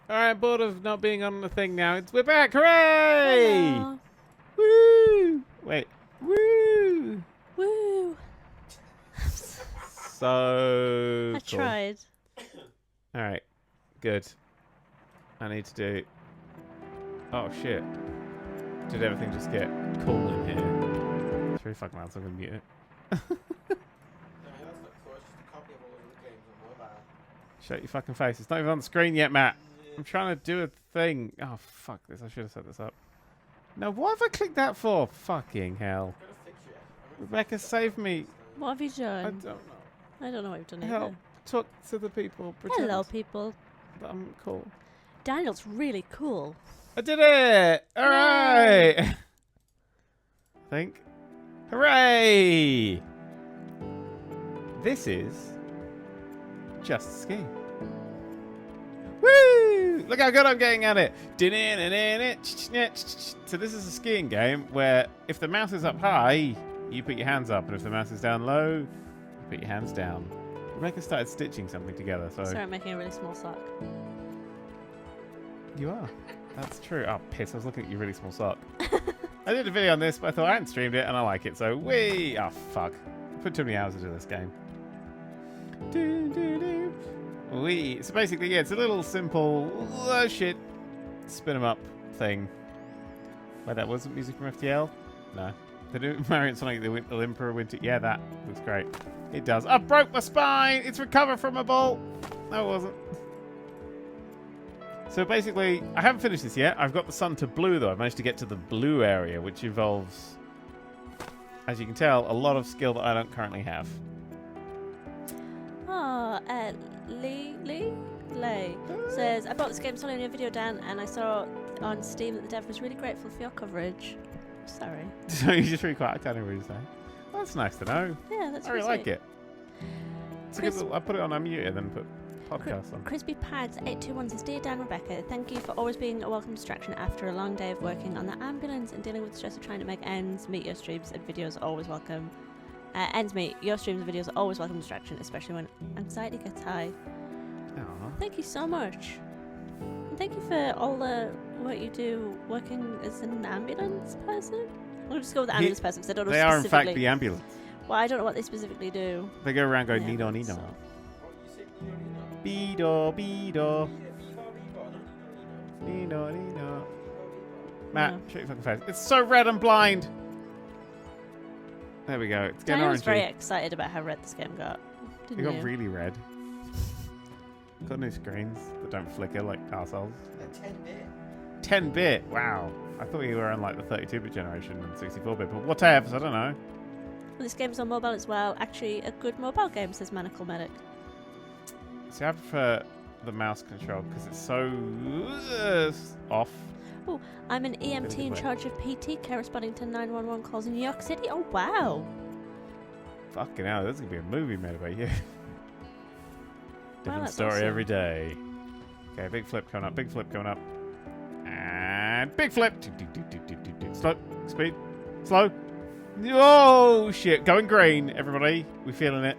Alright, bored of not being on the thing now. We're back! Hooray! Hello. Woo! Wait. Woo! Woo! So I cool. tried. Alright. Good. I need to do... Oh, shit. Did everything just get cool in here? It's really fucking loud, so I'm going to mute it. Shut your fucking face. It's not even on the screen yet, Matt. I'm trying to do a thing. Oh, fuck this. I should have set this up. No, what have I clicked that for? Fucking hell. Rebecca, save me. What have you done? I don't know. I don't know what you've done Help. either. Talk to the people. Pretend Hello, people. that I'm cool. Daniel's really cool. I did it! Alright! I think. Hooray! This is just a ski. Woo! Look how good I'm getting at it. So this is a skiing game where if the mouse is up high, you put your hands up, and if the mouse is down low, you put your hands down. Rebecca started stitching something together, so... Sorry, I'm making a really small sock. You are. That's true. Oh, piss. I was looking at your really small sock. I did a video on this, but I thought I hadn't streamed it, and I like it, so whee! Oh, fuck. I put too many hours into this game. Whee! So basically, yeah, it's a little simple, shit, spin 'em up thing. Wait, that wasn't music from FTL? No. The new Mario Sonic the Emperor Winter. Yeah, that looks great. It does. I broke my spine! It's recovered from a ball! No, it wasn't. So basically, I haven't finished this yet. I've got the sun to blue, though. I've managed to get to the blue area, which involves, as you can tell, a lot of skill that I don't currently have. Oh, Lee says, I bought this game solely on your video, Dan, and I saw on Steam that the dev was really grateful for your coverage. Sorry. So you just really quite, I don't know what you're saying. Well, that's nice to know. Yeah, that's I really really like it. It's a good little, I put it on unmuted and then put podcast on. Crispy Pads 821 says, Dear Dan, Rebecca, thank you for always being a welcome distraction after a long day of working on the ambulance and dealing with the stress of trying to make ends meet. Your streams and videos are always welcome. Ends meet. Your streams and videos are always welcome distraction, especially when anxiety gets high. Aww. Thank you so much. And thank you for all the what you do working as an ambulance person. I'll just go with the ambulance person because I don't know They are, in specifically. fact, the ambulance. Well, I don't know what they specifically do. They go around going, Yeah, Nino, Nino. so- Beedo, Beedo. Nino, Nino. Matt, No. shut your fucking face. It's so red and blind. There we go. It's getting Daniel was very orangey. excited about how red this game got. It Didn't got you? really red. Got new screens that don't flicker like arseholes. 10-bit. 10-bit. Wow. I thought you were on like the 32-bit generation and 64-bit, but whatever. I don't know. Well, this game's on mobile as well. Actually, a good mobile game, says Manacle Medic. See, I prefer the mouse control because it's so off. I'm an EMT Really in good charge of PT care responding to 911 calls in New York City. Oh, wow. Fucking hell, there's gonna be a movie made about you. Different that's story awesome. every day. Okay, big flip coming up, big flip coming up. And big flip! Slow, speed, slow. Oh shit, going green, everybody. We feeling it.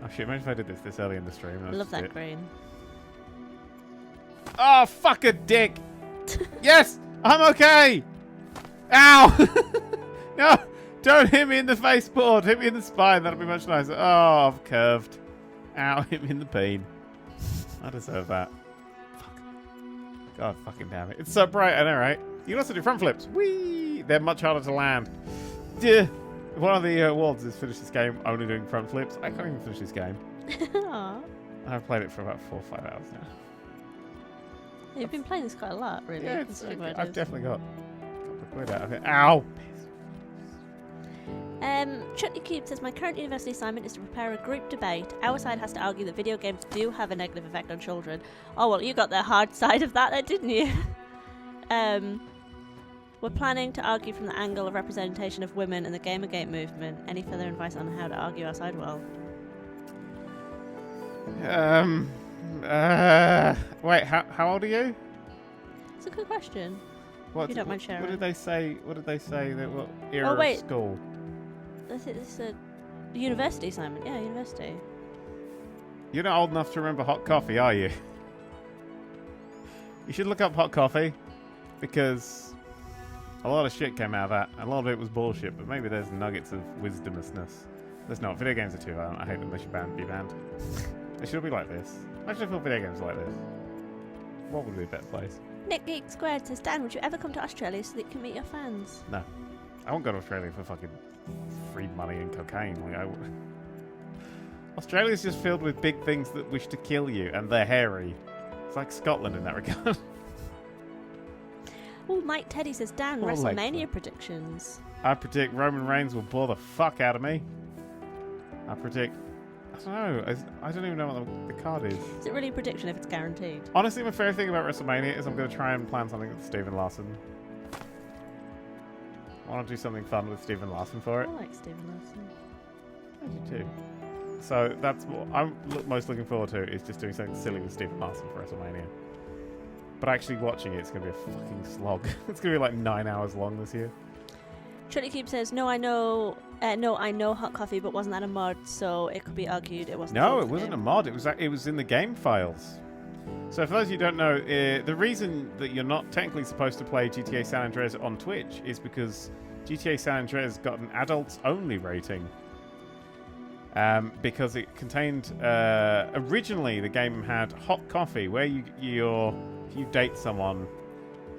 Oh shit, imagine if I did this early in the stream. I love that green. Oh, fuck a dick! Yes! I'm okay! Ow! No! Don't hit me in the face board! Hit me in the spine, that'll be much nicer. Oh, I've curved. Ow, hit me in the peen. I deserve that. Fuck. God fucking damn it. It's so bright, I know, right? You can also do front flips. Whee! They're much harder to land. Yeah. One of the awards is finish this game only doing front flips. I can't even finish this game. Aw. I've played it for about 4 or 5 hours now. You've been playing this quite a lot, really. Yeah, considering what it I've is. definitely got a couple of quid out of it. Ow! Chutney Cube says, my current university assignment is to prepare a group debate. Our side has to argue that video games do have a negative effect on children. Oh, well, you got the hard side of that there, didn't you? We're planning to argue from the angle of representation of women and the Gamergate movement. Any further advice on how to argue our side well? Wait, how old are you? It's a good question. What, If you don't mind sharing. What did they say? What did they say? That what era wait. of school? This is a university assignment. Yeah, university. You're not old enough to remember hot coffee, are you? You should look up hot coffee, because a lot of shit came out of that. A lot of it was bullshit, but maybe there's nuggets of wisdomousness. There's not. Video games are too violent. I hate them. They should be banned. They should be like this. Imagine if all video games were like this. What would be a better place? Nick Geek Squared says, Dan, would you ever come to Australia so that you can meet your fans? No. I won't go to Australia for fucking free money and cocaine. Australia's just filled with big things that wish to kill you, and they're hairy. It's like Scotland in that regard. Oh, Mike Teddy says, Dan, Well, WrestleMania predictions. I predict Roman Reigns will bore the fuck out of me. I predict... I don't know. I don't even know what the card is. Is it really a prediction if it's guaranteed? Honestly, my favourite thing about WrestleMania is I'm going to try and plan something with Stephen Larson. I want to do something fun with Stephen Larson for it. I like Stephen Larson. I do too. So that's what I'm most looking forward to, is just doing something silly with Stephen Larson for WrestleMania. But actually watching it's going to be a fucking slog. It's going to be like 9 hours long this year. Trinity Cube says, no, I know hot coffee, but wasn't that a mod? So it could be argued it wasn't. No, it wasn't a mod. It was in the game files. So for those of you who don't know, the reason that you're not technically supposed to play GTA San Andreas on Twitch is because GTA San Andreas got an adults-only rating. Because it contained... originally, the game had hot coffee, where if you date someone,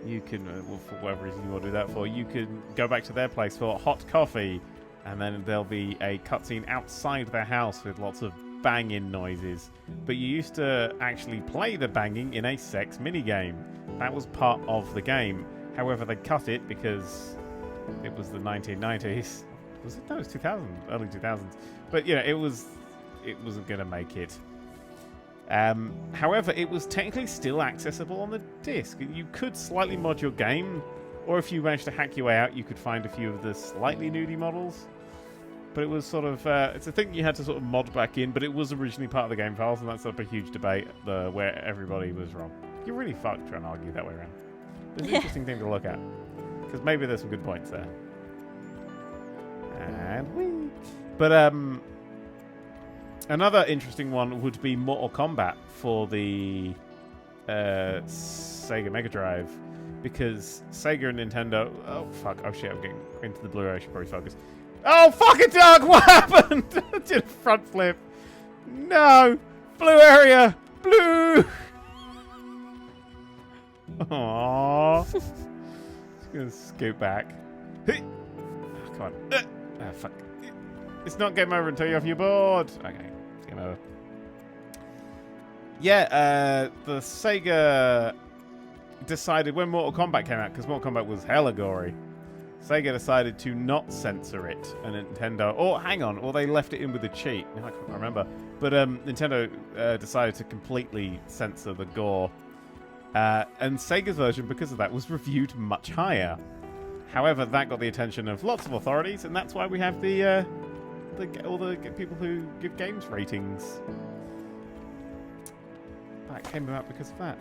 you can, for whatever reason you want to do that for, you can go back to their place for hot coffee, and then there'll be a cutscene outside their house with lots of banging noises. But you used to actually play the banging in a sex minigame. That was part of the game. However, they cut it because it was the 1990s. Was it? No, it was 2000, early 2000s. But yeah, it wasn't going to make it. However, it was technically still accessible on the disc. You could slightly mod your game, or if you managed to hack your way out, you could find a few of the slightly nudie models. But it was sort of, it's a thing you had to sort of mod back in, but it was originally part of the game files, and that's sort of a huge debate where everybody was wrong. You're really fucked trying to argue that way around. It's an interesting thing to look at, because maybe there's some good points there. And whee! But, another interesting one would be Mortal Kombat for the Sega Mega Drive, because Sega and Nintendo... Oh, fuck. Oh, shit. I'm getting into the Blu-ray. I should probably focus. Oh, fucking dog! What happened? I did a front flip. No! Blue area! Blue! Aww. Just gonna scoot back. Oh, come on. Oh, fuck. It's not game over until you're off your board. Okay. Game over. Yeah, the Sega decided when Mortal Kombat came out, because Mortal Kombat was hella gory, Sega decided to not censor it, and Nintendo... Oh, hang on. Or they left it in with a cheat. No, I can't remember. But Nintendo decided to completely censor the gore. And Sega's version, because of that, was reviewed much higher. However, that got the attention of lots of authorities, and that's why we have all the people who give games ratings. That came about because of that.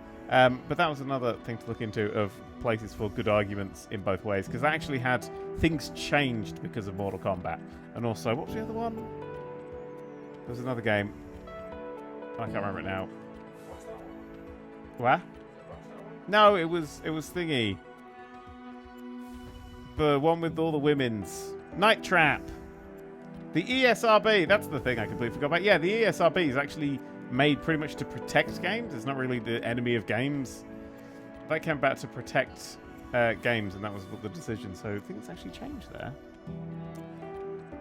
But that was another thing to look into, of places for good arguments in both ways, because that actually had things changed because of Mortal Kombat. And also, what was the other one? There was another game. I can't remember it now. What? No, it was thingy. The one with all the women's. Night Trap. The ESRB. That's the thing I completely forgot about. Yeah, the ESRB is actually made pretty much to protect games. It's not really the enemy of games. That came back to protect games, and that was the decision. So things actually changed there.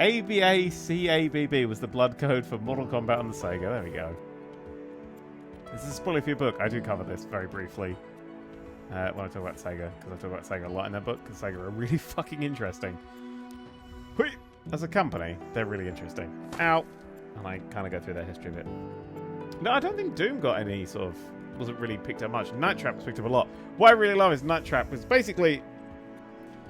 ABACABB was the blood code for Mortal Kombat on the Sega. There we go. This is a spoiler for your book. I do cover this very briefly when I talk about Sega, because I talk about Sega a lot in that book, because Sega are really fucking interesting. As a company, they're really interesting. Ow! And I kind of go through their history a bit. No, I don't think Doom got any sort of... wasn't really picked up much. Night Trap was picked up a lot. What I really love is Night Trap was basically...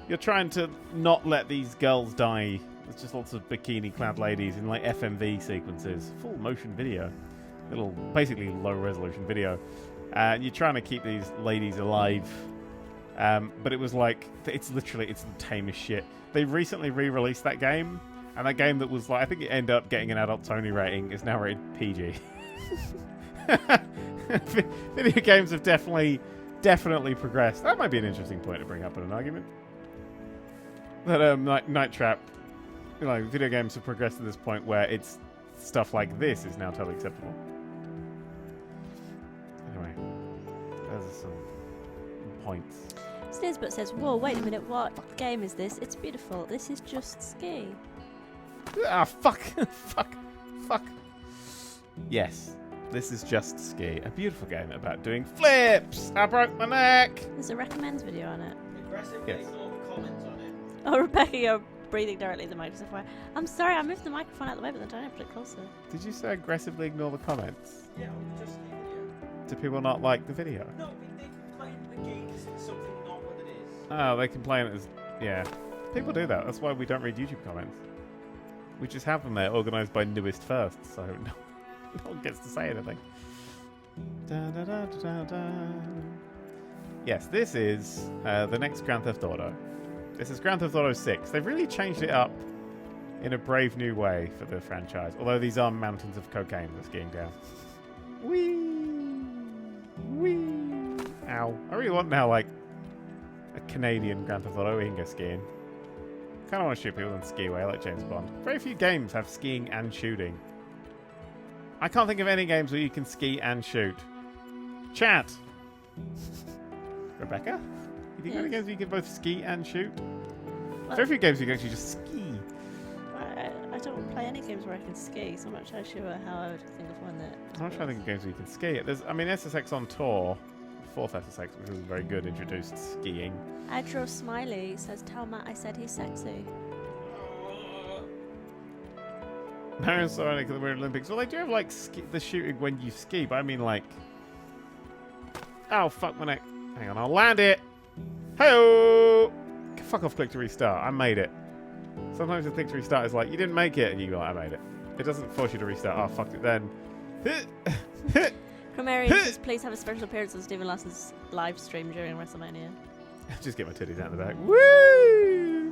You're trying to not let these girls die. There's just lots of bikini-clad ladies in, like, FMV sequences. Full motion video. Little, basically low-resolution video. And you're trying to keep these ladies alive. But it was like... It's literally... It's the tamest shit. They recently re-released that game. And that game that was like... I think it ended up getting an adult Tony rating. Is now rated PG. Video games have definitely definitely progressed. That might be an interesting point to bring up in an argument. That Night Trap, video games have progressed to this point where it's stuff like this is now totally acceptable. Anyway, there's some points. Snizzbut says, whoa, wait a minute, what game is this? It's beautiful. This is just ski. Ah, fuck. Fuck. Yes, this is just Ski, a beautiful game about doing flips. I broke my neck. There's a recommends video on it. Aggressively Yes. ignore the comments on it. Oh, Rebecca, you're breathing directly in the microphone. I'm sorry, I moved the microphone out of the way, but then trying to put it closer. Did you say aggressively ignore the comments? Yeah, just the video. Do people not like the video? No, they complain the game is something not what it is. Oh, they complain as... Yeah. People do that. That's why we don't read YouTube comments. We just have them there, organised by newest first, so no one gets to say anything. Yes, this is the next Grand Theft Auto. This is Grand Theft Auto 6. They've really changed it up in a brave new way for the franchise, although these are mountains of cocaine that's skiing down. Whee! Whee! Ow. I really want now, like, a Canadian Grand Theft Auto where you can go skiing. Kind of want to shoot people and ski away like James Bond. Very few games have skiing and shooting. I can't think of any games where you can ski and shoot. Chat! Rebecca? You think of any games where you can both ski and shoot? Well, Very few games you can actually just ski. I don't play any games where I can ski, so I'm not sure how I would think of one that... I'm not trying to think of games where you can ski. SSX on Tour, 4th SSX, which was very good, introduced skiing. Adro Smiley says, tell Matt I said he's sexy. Marion Sonic at the Winter Olympics. Well, they do have, like, the shooting when you ski, but I mean, like... Oh, fuck my neck. Hang on, I'll land it. Hey-oh! Fuck off, click to restart. I made it. Sometimes the click to restart is like, you didn't make it, and you go, I made it. It doesn't force you to restart. Oh, fuck it then. Cromarian says, please have a special appearance on Stephen Lawson's live stream during WrestleMania. Just get my titties out of the back. Woo!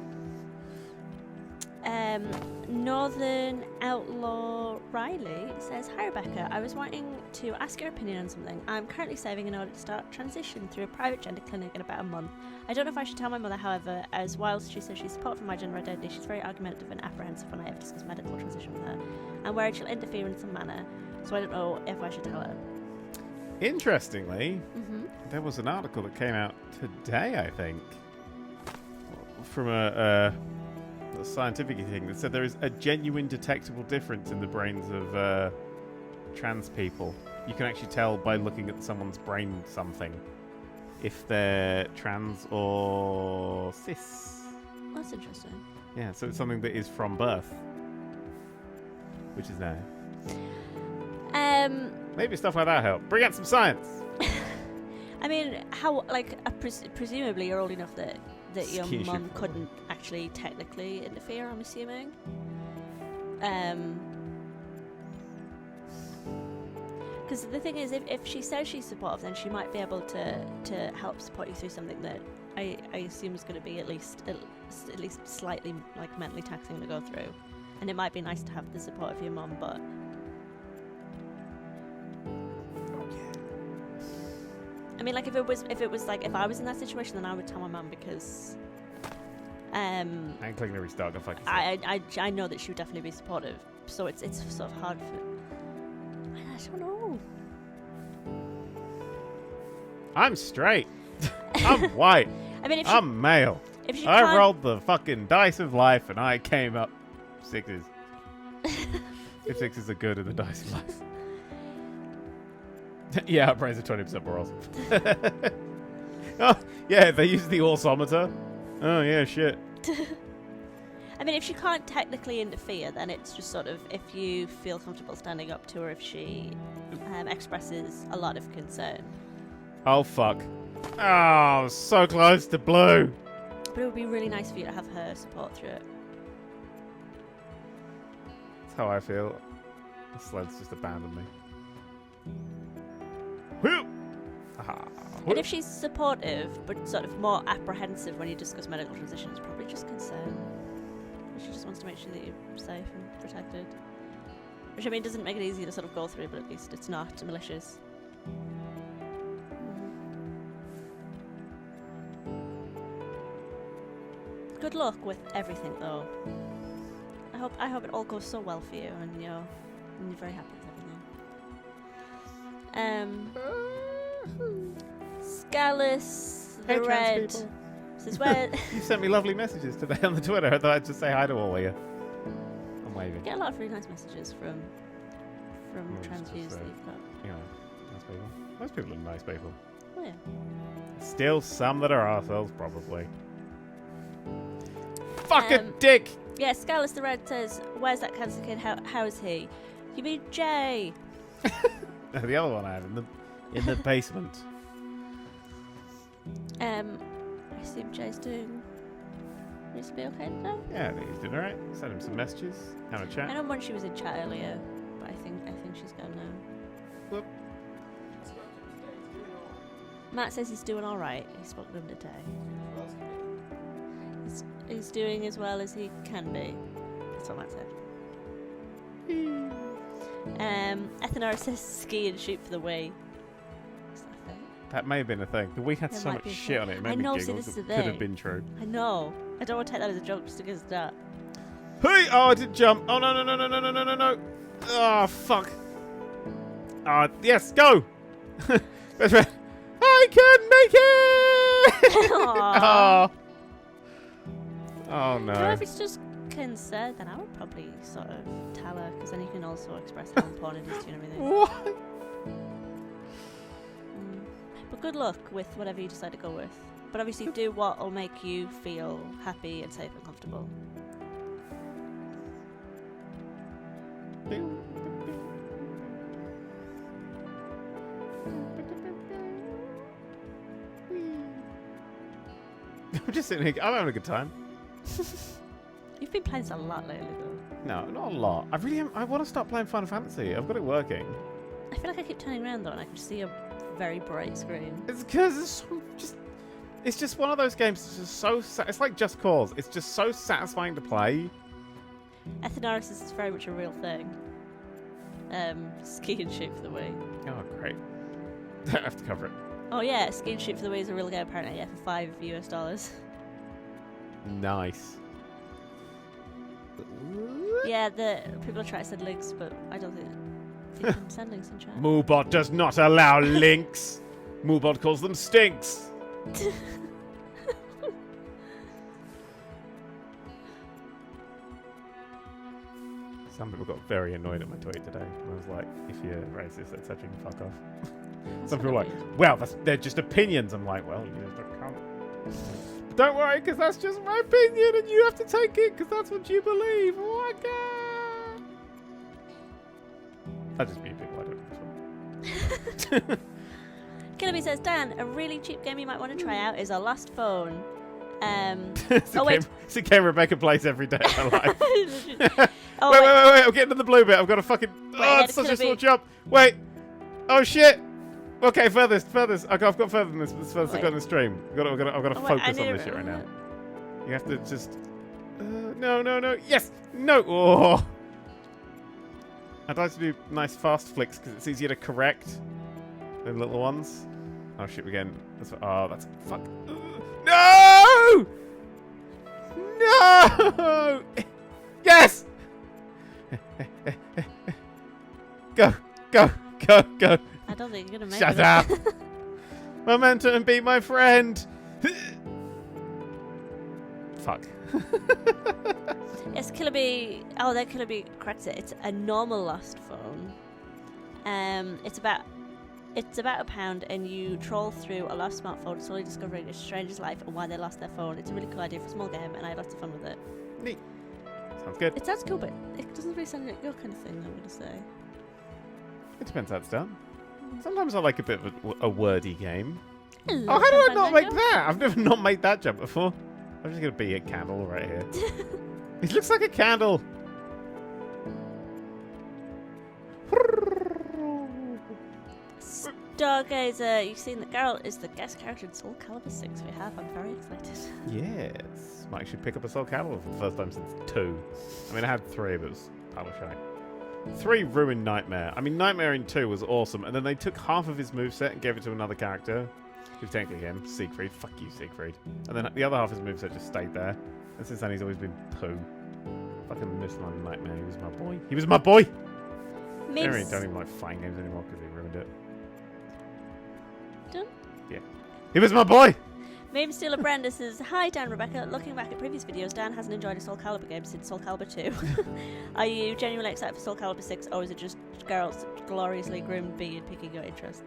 Northern Outlaw Riley says, hi Rebecca, I was wanting to ask your opinion on something. I'm currently saving in order to start transition through a private gender clinic in about a month. I don't know if I should tell my mother, however, as whilst she says she's supportive for my gender identity, she's very argumentative and apprehensive when I have discussed medical transition with her, and worried she'll interfere in some manner, so I don't know if I should tell her. Interestingly, there was an article that came out today, I think, from a scientific thing that said there is a genuine detectable difference in the brains of trans people. You can actually tell by looking at someone's brain something if they're trans or cis. That's interesting. Yeah, so it's something that is from birth, which is now. Maybe stuff like that help. Bring out some science. I mean, how, like, presumably you're old enough that your Ski mum shoot. couldn't actually technically interfere, I'm assuming. Because the thing is, if she says she's supportive, then she might be able to help support you through something that I assume is going to be at least slightly, like, mentally taxing to go through. And it might be nice to have the support of your mum, but... I mean, like, if I was in that situation, then I would tell my mum because, And clicking to restart, go fuck yourself. I know that she would definitely be supportive. So it's sort of hard for. I don't know. I'm straight. I'm white. I mean, I'm male. if she I can't, rolled the fucking dice of life and I came up sixes. If sixes are good in the dice of life. Yeah, our brains are 20% more awesome. Oh, yeah, they use the orsometer. Oh, yeah, shit. I mean, if she can't technically interfere, then it's just sort of if you feel comfortable standing up to her if she expresses a lot of concern. Oh, fuck. Oh, so close to blue. But it would be really nice for you to have her support through it. That's how I feel. The sled's just abandoned me. Whoo! Aha. And if she's supportive, but sort of more apprehensive when you discuss medical transitions, probably just concern. She just wants to make sure that you're safe and protected. Which, I mean, doesn't make it easy to sort of go through, but at least it's not malicious. Good luck with everything, though. I hope it all goes so well for you, and you're very happy with everything. Scalus the Hey, trans Red people. says, "Where You sent me lovely messages today on the Twitter. I thought I'd just say hi to all of you. I'm waving. get a lot of really nice messages from just trans to views say. that you've got. You know, nice people. Most people are nice people. Oh yeah. Still some that are arseholes, probably. Fucking Um, dick! Yeah, Scalus the Red says, "Where's that cancer kid? How is he?" You mean Jay? The other one I have in the basement. I assume Jay's doing reasonably okay today. Yeah, I think he's doing alright. Sent him some messages, having a I chat. know when she was in chat earlier, but I think she's gone now. Whoop. Matt says he's doing all right. He spoke to him today. He's doing as well as he can be. That's what Matt said. Ethanora says ski and shoot for the Wii. Is that a thing? That may have been a thing. The Wii had There so might much be a shit thing. on it. It I made me know, see, giggle. this is the It could have thing. been true. I know. I don't want to take that as a joke just because of that. Hey! Oh, I did jump. Oh, no, no, no, no, no, no, no, no, no. Oh, fuck. Yes, go! Best friend. I can make it! Aw. Oh. Oh, You know, no. if it's just concerned, then I would probably sort of tell her, because then you can also express how important it is to you and everything. What? But good luck with whatever you decide to go with. But obviously do what will make you feel happy and safe and comfortable. I'm just sitting here. I'm having a good time. You've been playing this a lot lately, though. No, not a lot. I really am. I want to start playing Final Fantasy. I've got it working. I feel like I keep turning around, though, and I can see a very bright screen. It's because it's just one of those games. It's just so. It's like Just Cause. It's just so satisfying to play. Ethanoris is very much a real thing. Ski and shoot for the Wii. Oh, great. I have to cover it. Oh yeah, ski and shoot for the Wii is a real game apparently. Yeah, for $5. Nice. Yeah, the people are trying to send links, but I don't think you can send links in chat. Moobot does not allow links. Moobot calls them stinks. Some people got very annoyed at my tweet today. I was like, if you're racist, etc., you can fuck off. Some people are like, well, they're just opinions. I'm like, well, you just can't. Don't worry, because that's just my opinion, and you have to take it because that's what you believe. Oh my god! I just mute people. I don't know. Killerby says, Dan, a really cheap game you might want to try out is a Lost Phone. It's a Oh, wait. game, it's a game Rebecca plays every day of her life. Oh, wait, I'm getting to the blue bit. I've got to fucking... yeah, it's such it's a gonna small be- jump. Wait. Oh, shit. Okay, furthest. I've got further than this. This furthest I've got in the stream. I've got to Oh, wait, focus I on need this to- shit right now. You have to just... no. Yes. No. Oh. I'd like to do nice fast flicks because it's easier to correct than little ones. Oh, shit, we're getting... that's... Fuck. No! No! Yes! Go. I don't think you're going to make Shut it. up! Momentum, be my friend! Fuck. Yes, Killerby. Oh, that Killerby corrects it. It's a normal Lost Phone. It's about £1, and you troll through a lost smartphone, slowly discovering a stranger's life and why they lost their phone. It's a really cool idea for a small game, and I had lots of fun with it. Neat. Sounds good. It sounds cool, but it doesn't really sound like your kind of thing, I'm going to say. It depends how it's done. Sometimes I like a bit of a wordy game. Hello, Oh, how do I not Fandango. make that? I've never not made that jump before. I'm just going to be a candle right here. It looks like a candle. Stargazer, you've seen that Geralt is the guest character in Soul Calibur 6 we have. I'm very excited. Yes. Might actually pick up a Soul Calibur for the first time since 2. I mean, I had 3, but it was utter shite. 3 ruined Nightmare. I mean, Nightmare in 2 was awesome, and then they took half of his moveset and gave it to another character. Who's technically him, Siegfried. Fuck you, Siegfried. And then the other half of his moveset just stayed there. And since then, he's always been poo. Fucking missed my nightmare. He was my boy. He was my boy! I don't even like fighting games anymore because they ruined it. Done? Yeah. He was my boy! Meme Stealer Brenda says, "Hi Dan, Rebecca. Looking back at previous videos, Dan hasn't enjoyed a Soul Calibur game since Soul Calibur 2. Are you genuinely excited for Soul Calibur 6, or is it just girls gloriously groomed being picking your interest?"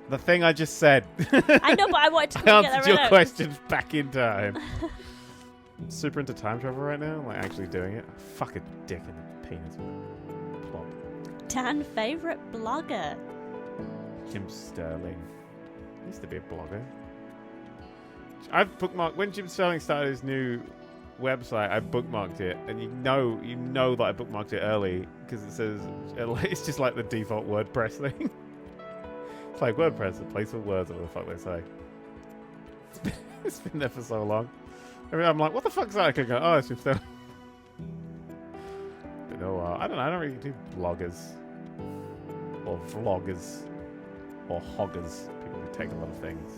The thing I just said. I know, but I wanted to I get that answered right your out. questions back in time. I'm super into time travel right now, like actually doing it. Fuck a dick in the penis. Plop. Dan, favourite blogger? Jim Sterling. He used to be a blogger. I've bookmarked when Jim Sterling started his new website. I bookmarked it, and you know that I bookmarked it early because it says it's just like the default WordPress thing. It's like WordPress, a place for words, or what the fuck they say. It's been there for so long. I mean, I'm like, what the fuck's that? I could go, oh, it's Jim Sterling. But no, I don't know. I don't really do bloggers or vloggers or hoggers. People who take a lot of things.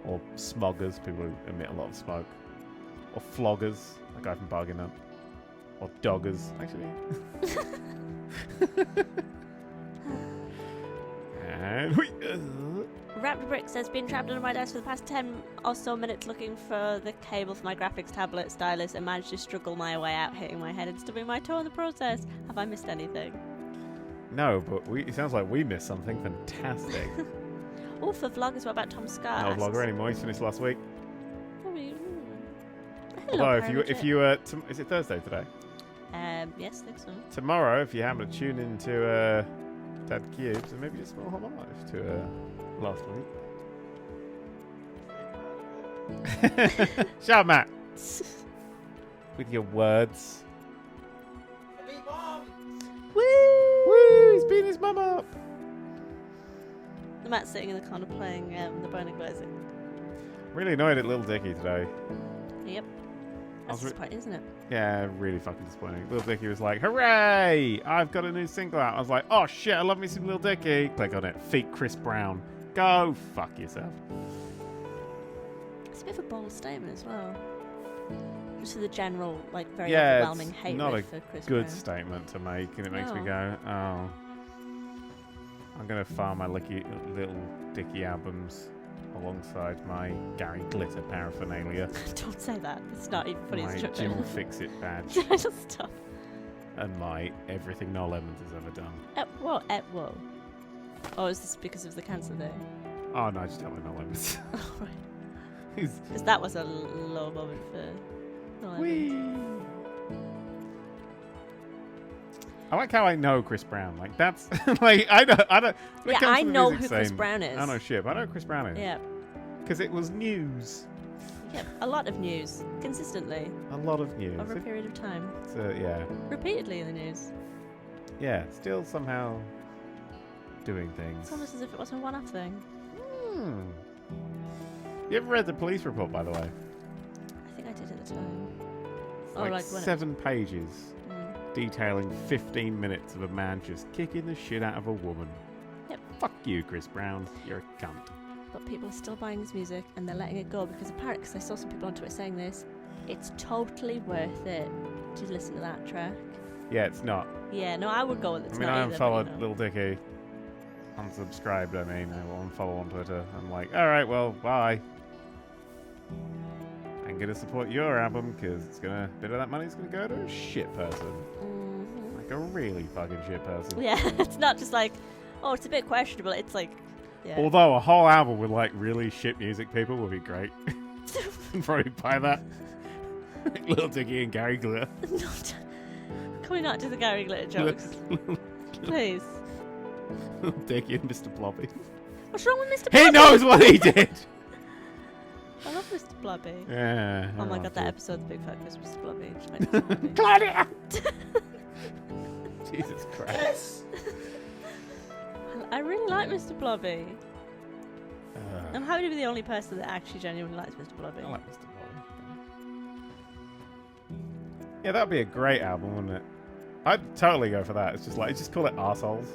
Or smoggers, people who emit a lot of smoke. Or floggers, a guy from Bargain Up. Or doggers, actually. And Raptor Brick says, "Been trapped under my desk for the past 10 or so minutes looking for the cable for my graphics tablet stylus and managed to struggle my way out, hitting my head and stubbing my toe in the process. Have I missed anything?" no, but it sounds like we missed something fantastic. Oh, for vloggers, what about Tom Scott? No vlogger anymore. He's finished last week. Hello, Although, if you is it Thursday today? Yes, I think so. Tomorrow, if you happen to tune into Dad Cubes, and maybe a small homage to last week. Shut up, Matt. With your words. Woo! Woo! He's beating his mum up. The Matt's sitting in the corner playing the Burning Glazer. Really annoyed at Little Dicky today. Yep. That's disappointing, isn't it? Yeah, really fucking disappointing. Little Dicky was like, "Hooray! I've got a new single out." I was like, "Oh shit, I love me some Little Dicky." Click on it. Feat Chris Brown. Go fuck yourself. It's a bit of a bold statement as well. Just for the general, like, very Yeah, overwhelming it's hate not a for Chris good Brown. statement to make, and it makes me No. go, "Oh, I'm gonna farm my Little Dicky albums alongside my Gary Glitter paraphernalia, Don't say that. It's not even funny. my It's Jim true. Fix-It badge, Just stop. and my everything Noel Edmonds has ever done." Whoa. Oh, is this because of the cancer thing? Oh no, just tell me Noel Edmonds. Right. He's Because that was a low moment for Noel Evans. wee. I like how I know Chris Brown. Like that's like I don't. When it Yeah, comes I to the know music who Chris scene, Brown is. I know shit. But I know who Chris Brown is. Yeah. Because it was news. Yep. A lot of news. Consistently. A lot of news. Over a period of time. Yeah. Repeatedly in the news. Yeah. Still somehow doing things. It's almost as if it wasn't a one-off thing. Hmm. You ever read the police report, by the way? I think I did at the time. It's Oh, like like when it- 7 pages Mm. detailing 15 minutes of a man just kicking the shit out of a woman. Yep. Fuck you, Chris Brown. You're a cunt. But people are still buying his music and they're letting it go because apparently, because I saw some people on Twitter saying this, it's totally worth it to listen to that track. Yeah, it's not. Yeah, no, I would go with it. I mean, I unfollowed Little Dicky. Unsubscribed, I mean. I will unfollow on Twitter. I'm like, alright, well, bye. I'm going to support your album because it's gonna, a bit of that money's going to go to a shit person. Mm-hmm. Like a really fucking shit person. Yeah, it's not just like, oh, it's a bit questionable. It's like, yeah. Although a whole album with like really shit music people would be great. I'd probably buy that. Little Dicky and Gary Glitter. Can we not do the Gary Glitter jokes? Please. Little Dicky and Mr. Blobby. What's wrong with Mr. Blobby? He knows what he did! I love Mr. Blobby. Yeah. Oh my god, that episode, The Big Fat Christmas Blobby. Just made me so happy. Claudia! Jesus Christ. Yes! I really like Mr. Blobby. Uh, I'm happy to be the only person that actually genuinely likes Mr. Blobby. I like Mr. Blobby. Yeah, that'd be a great album, wouldn't it? I'd totally go for that. It's just call it Arseholes.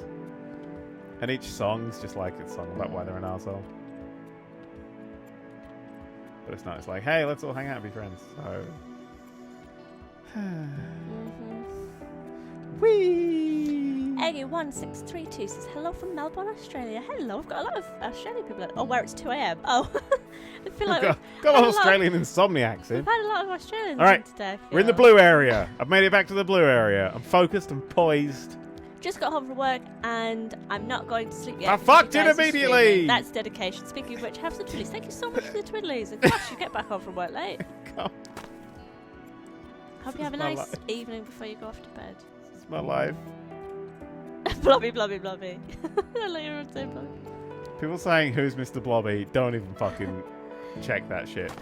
And each song's just like a song about why they're an arsehole. But it's not. It's like, hey, let's all hang out and be friends. So. Whee! Eggy1632 says, hello from Melbourne, Australia. Hello, we've got a lot of Australian people. Oh, where it's 2 a.m. Oh, I feel like got we've a lot had of Australian insomniacs in. we've had a lot of Australians All right, in today. I we're in the feel. blue area. I've made it back to the blue area. I'm focused and poised. Just got home from work and I'm not going to sleep yet. I because fucked you it guys are immediately. streaming. That's dedication. Speaking of which, have some twiddlies. Thank you so much for the twiddlies. And gosh, you get back home from work late. God, Hope you have a my nice life. evening before you go off to bed. this is my life. Blobby, blobby, blobby. I like everyone say blobby. People saying who's Mr. Blobby, don't even fucking check that shit.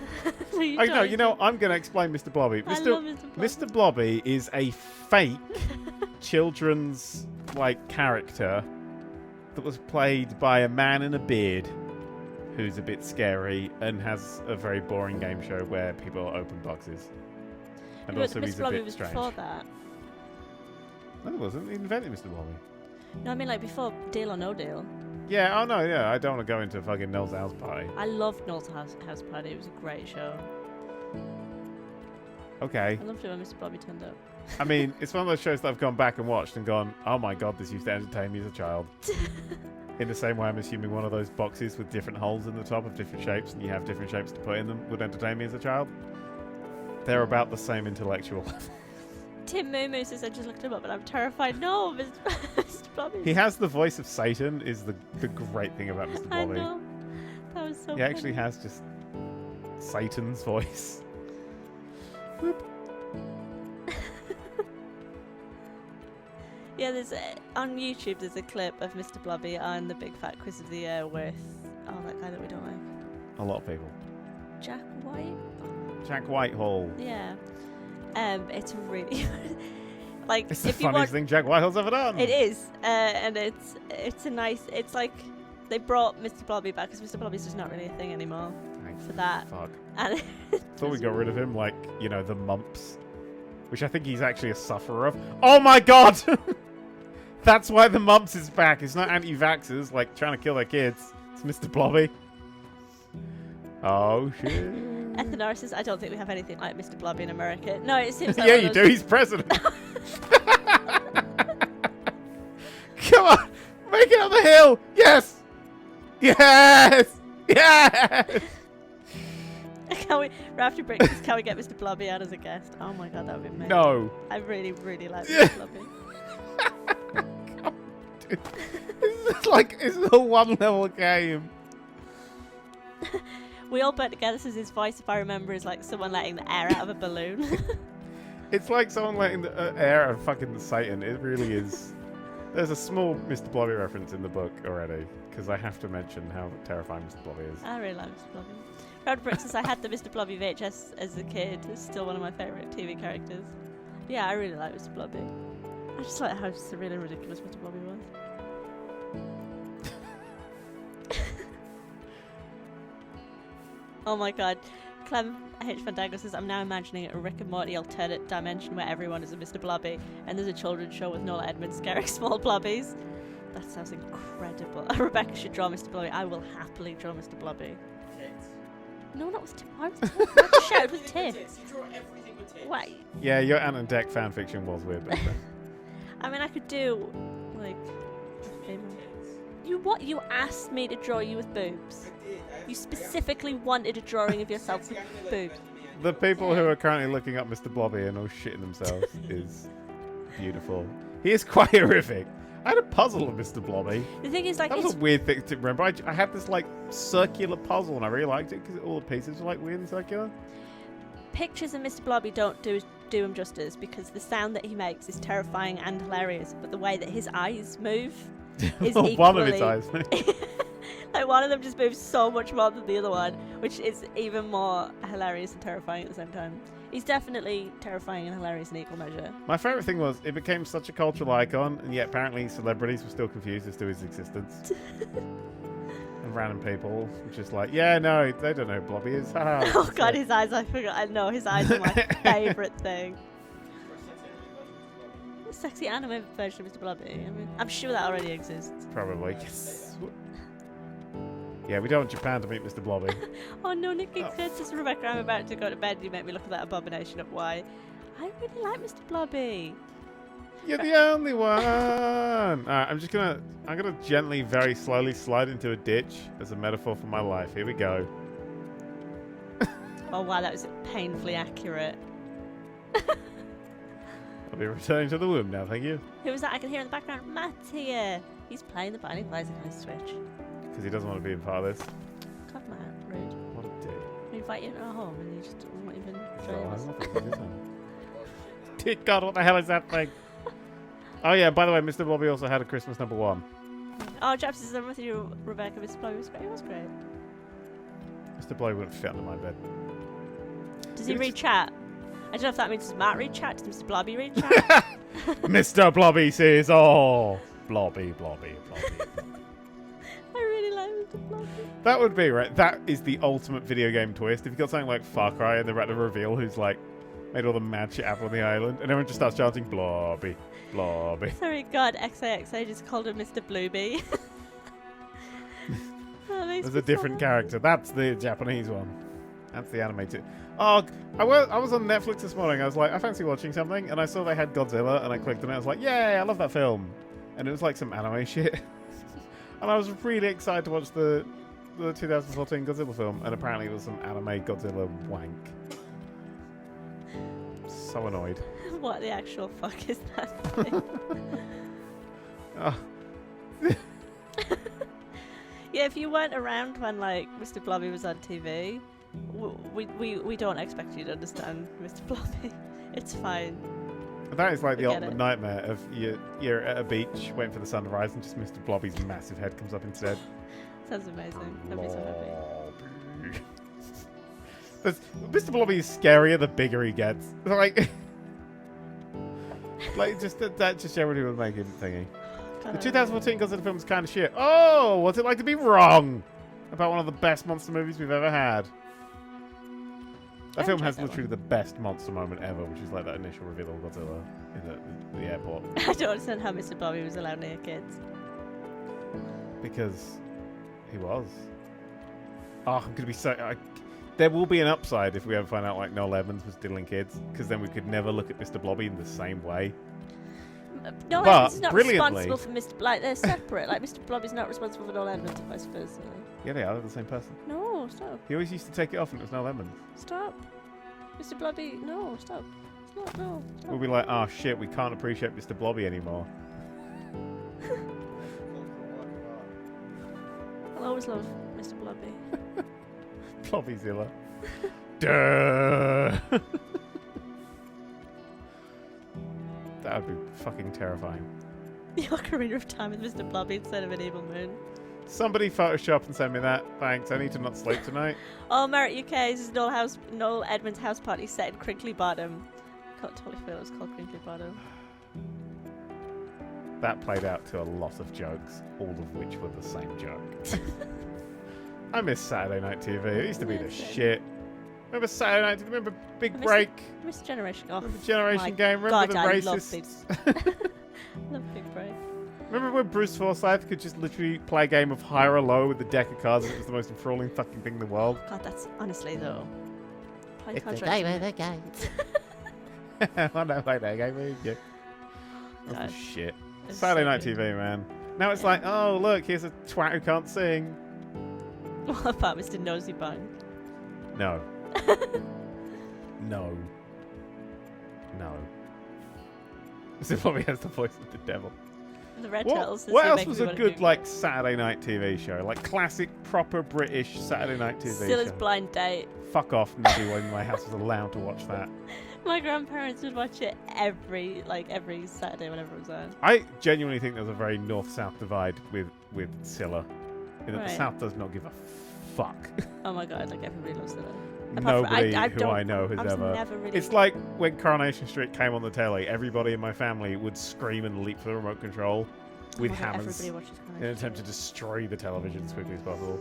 No, you Oh, no, don't. you know, I'm going to explain Mr. Blobby. I love Mr. Blobby. Mr. Blobby is a fake children's character that was played by a man in a beard who's a bit scary and has a very boring game show where people open boxes. And But also Mr. he's a Blobby bit was strange. before that. No, it wasn't. He invented Mr. Blobby. No, I mean like before Deal or No Deal. Yeah, oh no, yeah. I don't want to go into fucking Noel's house party. I loved Noel's House Party. It was a great show. Okay. I loved it when Mr. Blobby turned up. I mean, it's one of those shows that I've gone back and watched and gone, oh my god, this used to entertain me as a child. In the same way, I'm assuming one of those boxes with different holes in the top of different shapes and you have different shapes to put in them would entertain me as a child. They're about the same intellectual level. Tim Moo says I just looked him up and I'm terrified. No, Mr. Blobby. He has the voice of Satan, is the great thing about Mr. I Blobby. know. That was so He actually funny. has just Satan's voice. Boop. Yeah, there's on YouTube. There's a clip of Mr. Blobby on the Big Fat Quiz of the Year with that guy that we don't like, A lot of people. Jack White. Jack Whitehall. Yeah. It's really It's the if you funniest want. thing Jack Whitehall's ever done. It is, and it's a nice. It's like they brought Mr. Blobby back because Mr. Blobby's just not really a thing anymore. Thank For that. Fuck. And Thought we got rid of him, the mumps. Which I think he's actually a sufferer of. Oh my god! That's why the mumps is back. It's not anti-vaxxers, trying to kill their kids. It's Mr. Blobby. Oh, shit. Ethanor says, I don't think we have anything like Mr. Blobby in America. No, it seems like Yeah, one you of do. those- He's president. Come on! Make it up the hill! Yes! Yes! Yes! Can we, Rafter Brick says, can we get Mr. Blobby out as a guest? Oh my god, that would be amazing. No. I really, really like Yeah. Mr. Blobby. Dude, this is a one-level game. We all put together says his voice, if I remember, is like someone letting the air out of a balloon. It's like someone letting the air out of fucking Satan. It really is. There's a small Mr. Blobby reference in the book already, because I have to mention how terrifying Mr. Blobby is. I really like Mr. Blobby. Rafter Brick says, I had the Mr. Blobby VHS as a kid. It's still one of my favourite TV characters. Yeah, I really like Mr. Blobby. I just like how surreal and ridiculous Mr. Blobby was. Oh my god. Clem H. Fandango says, I'm now imagining a Rick and Morty alternate dimension where everyone is a Mr. Blobby and there's a children's show with Nola Edmonds scaring small blobbies. That sounds incredible. Rebecca should draw Mr. Blobby. I will happily draw Mr. Blobby. Tits. No, that was Tim. I just shouted with Everything tits. You draw everything with tits. Wait. Yeah, your Ant and Dec fanfiction was weird back then. I mean, I could do, You asked me to draw you with boobs. I did. You specifically wanted a drawing of yourself with boobs. The people who are currently looking up Mr. Blobby and all shitting themselves is beautiful. He is quite horrific. I had a puzzle of Mr. Blobby. The thing is, like, That was it's a weird thing to remember. I had this circular puzzle and I really liked it because all the pieces were weird and circular. pictures of Mr. Blobby don't do him justice because the sound that he makes is terrifying and hilarious, but the way that his eyes move is equally... One of his eyes. Like, one of them just moves so much more than the other one, which is even more hilarious and terrifying at the same time. He's definitely terrifying and hilarious in equal measure. My favourite thing was it became such a cultural icon, and yet apparently celebrities were still confused as to his existence. And random people were just like, yeah, no, they don't know who Blobby is. Oh god, his eyes, I forgot. I know, his eyes are my favourite thing. A sexy anime version of Mr. Blobby. I mean, I'm sure that already exists. Probably. Yes. Yeah, we don't want Japan to meet Mr. Blobby. Oh no, Nikki Oh. Curtis, Rebecca, I'm about to go to bed. You make me look at that abomination of why. I really like Mr. Blobby. You're the only one. Alright, I'm gonna gently, very slowly slide into a ditch as a metaphor for my life. Here we go. Oh wow, that was painfully accurate. I'll be returning to the womb now, thank you. Who was that? I can hear in the background. Matt's here. He's playing the binding. Why is it on his Switch? Because he doesn't want to be a part of this. God, Matt, rude. What a dick. We invite you into our home and you just won't even So join I us. have nothing to do then. Dear God, what the hell is that thing? Oh yeah, by the way, Mr. Blobby also had a Christmas #1. Oh, Japs is with you, Rebecca. Mr. Blobby was great. It was great. Mr. Blobby wouldn't fit under my bed. Does he read chat? I don't know if that means does Matt read chat? Does Mr. Blobby read chat? Mr. Blobby says, oh, Blobby, Blobby, Blobby. I really like Mr. Blobby. That would be, right? That is the ultimate video game twist. If you got something like Far Cry and they're about to reveal who's like made all the mad shit happen on the island, and everyone just starts chanting Blobby, Blobby. Sorry, God, XAXA just called him Mr. Blueby. There's a different character. That's the Japanese one. That's the animated. Oh, I was on Netflix this morning. I was like, I fancy watching something, and I saw they had Godzilla, and I clicked on it. I was like, yay, I love that film. And it was like some anime shit. And I was really excited to watch the 2014 Godzilla film, and apparently it was some anime Godzilla wank. So annoyed. What the actual fuck is that thing? Oh. Yeah, if you weren't around when like Mr. Blobby was on TV, we don't expect you to understand Mr. Blobby. It's fine. That is like We the get ultimate it. nightmare of you're at a beach waiting for the sun to rise and just Mr. Blobby's massive head comes up instead. Sounds amazing. I'd be so happy. Blobby. Mr. Blobby is scarier the bigger he gets. Like, just that just generally would make him thingy. The 2014 Godzilla film was kind of shit. Oh, what's it like to be wrong about one of the best monster movies we've ever had? That film has literally the best monster moment ever, which is like that initial reveal of Godzilla in the airport. I don't understand how Mr. Blobby was allowed near kids. Because he was. Oh, I'm gonna be so. There will be an upside if we ever find out like Noel Edmonds was diddling kids, because then we could never look at Mr. Blobby in the same way. No, But Edmonds is not brilliantly- responsible for Mr. Like they're separate. Like Mr. Blobby's not responsible for Noel Edmonds, vice versa. Yeah, they are. They're the same person. No, stop. He always used to take it off and it was Noel Edmonds. Stop. Mr. Blobby, no, stop. Stop, no. Stop. We'll be like, oh shit, we can't appreciate Mr. Blobby anymore. I'll always love Mr. Blobby. Blobbyzilla. Duh. That would be fucking terrifying. The Ocarina of Time with Mr. Blobby instead of an evil moon. Somebody Photoshop and send me that. Thanks. I need to not sleep tonight. Oh, Merit UK, this is Noel Edmonds' house party set in Crinkly Bottom. I can't totally feel it was called Crinkly Bottom. That played out to a lot of jokes, all of which were the same joke. I miss Saturday Night TV. It used to be the Listen. shit. Remember Saturday Night? Remember Big I miss Break? I miss Generation. Oh, Remember Generation my Game? Remember God, the I love racists? love Big Break. Remember when Bruce Forsyth could just literally play a game of high or low with a deck of cards and it was the most enthralling fucking thing in the world? God, that's honestly though. It's the contract- game of the games. I don't play that game with you. God. That's the shit. It's Saturday so Night good. TV, man. Now it's Yeah. like, oh, look, here's a twat who can't sing. What about Mr. Nosy Bung? No. No. No. This probably has the voice of the devil. The Red What, Turtles. what else was a good, like, Saturday night TV show? Like, classic, proper British Saturday night TV Still show. Blind Date. Fuck off, nobody in my house was allowed to watch that. My grandparents would watch it every Saturday whenever it was on. I genuinely think there's a very north-south divide with Scylla. In that the Right. South does not give a fuck. Oh my God, like everybody loves it. Nobody I who don't- I know has I was ever. never really. It's like when Coronation Street came on the telly, everybody in my family would scream and leap for the remote control with Oh my God, hammers everybody watches in an Coronation attempt to destroy the television as quickly as possible.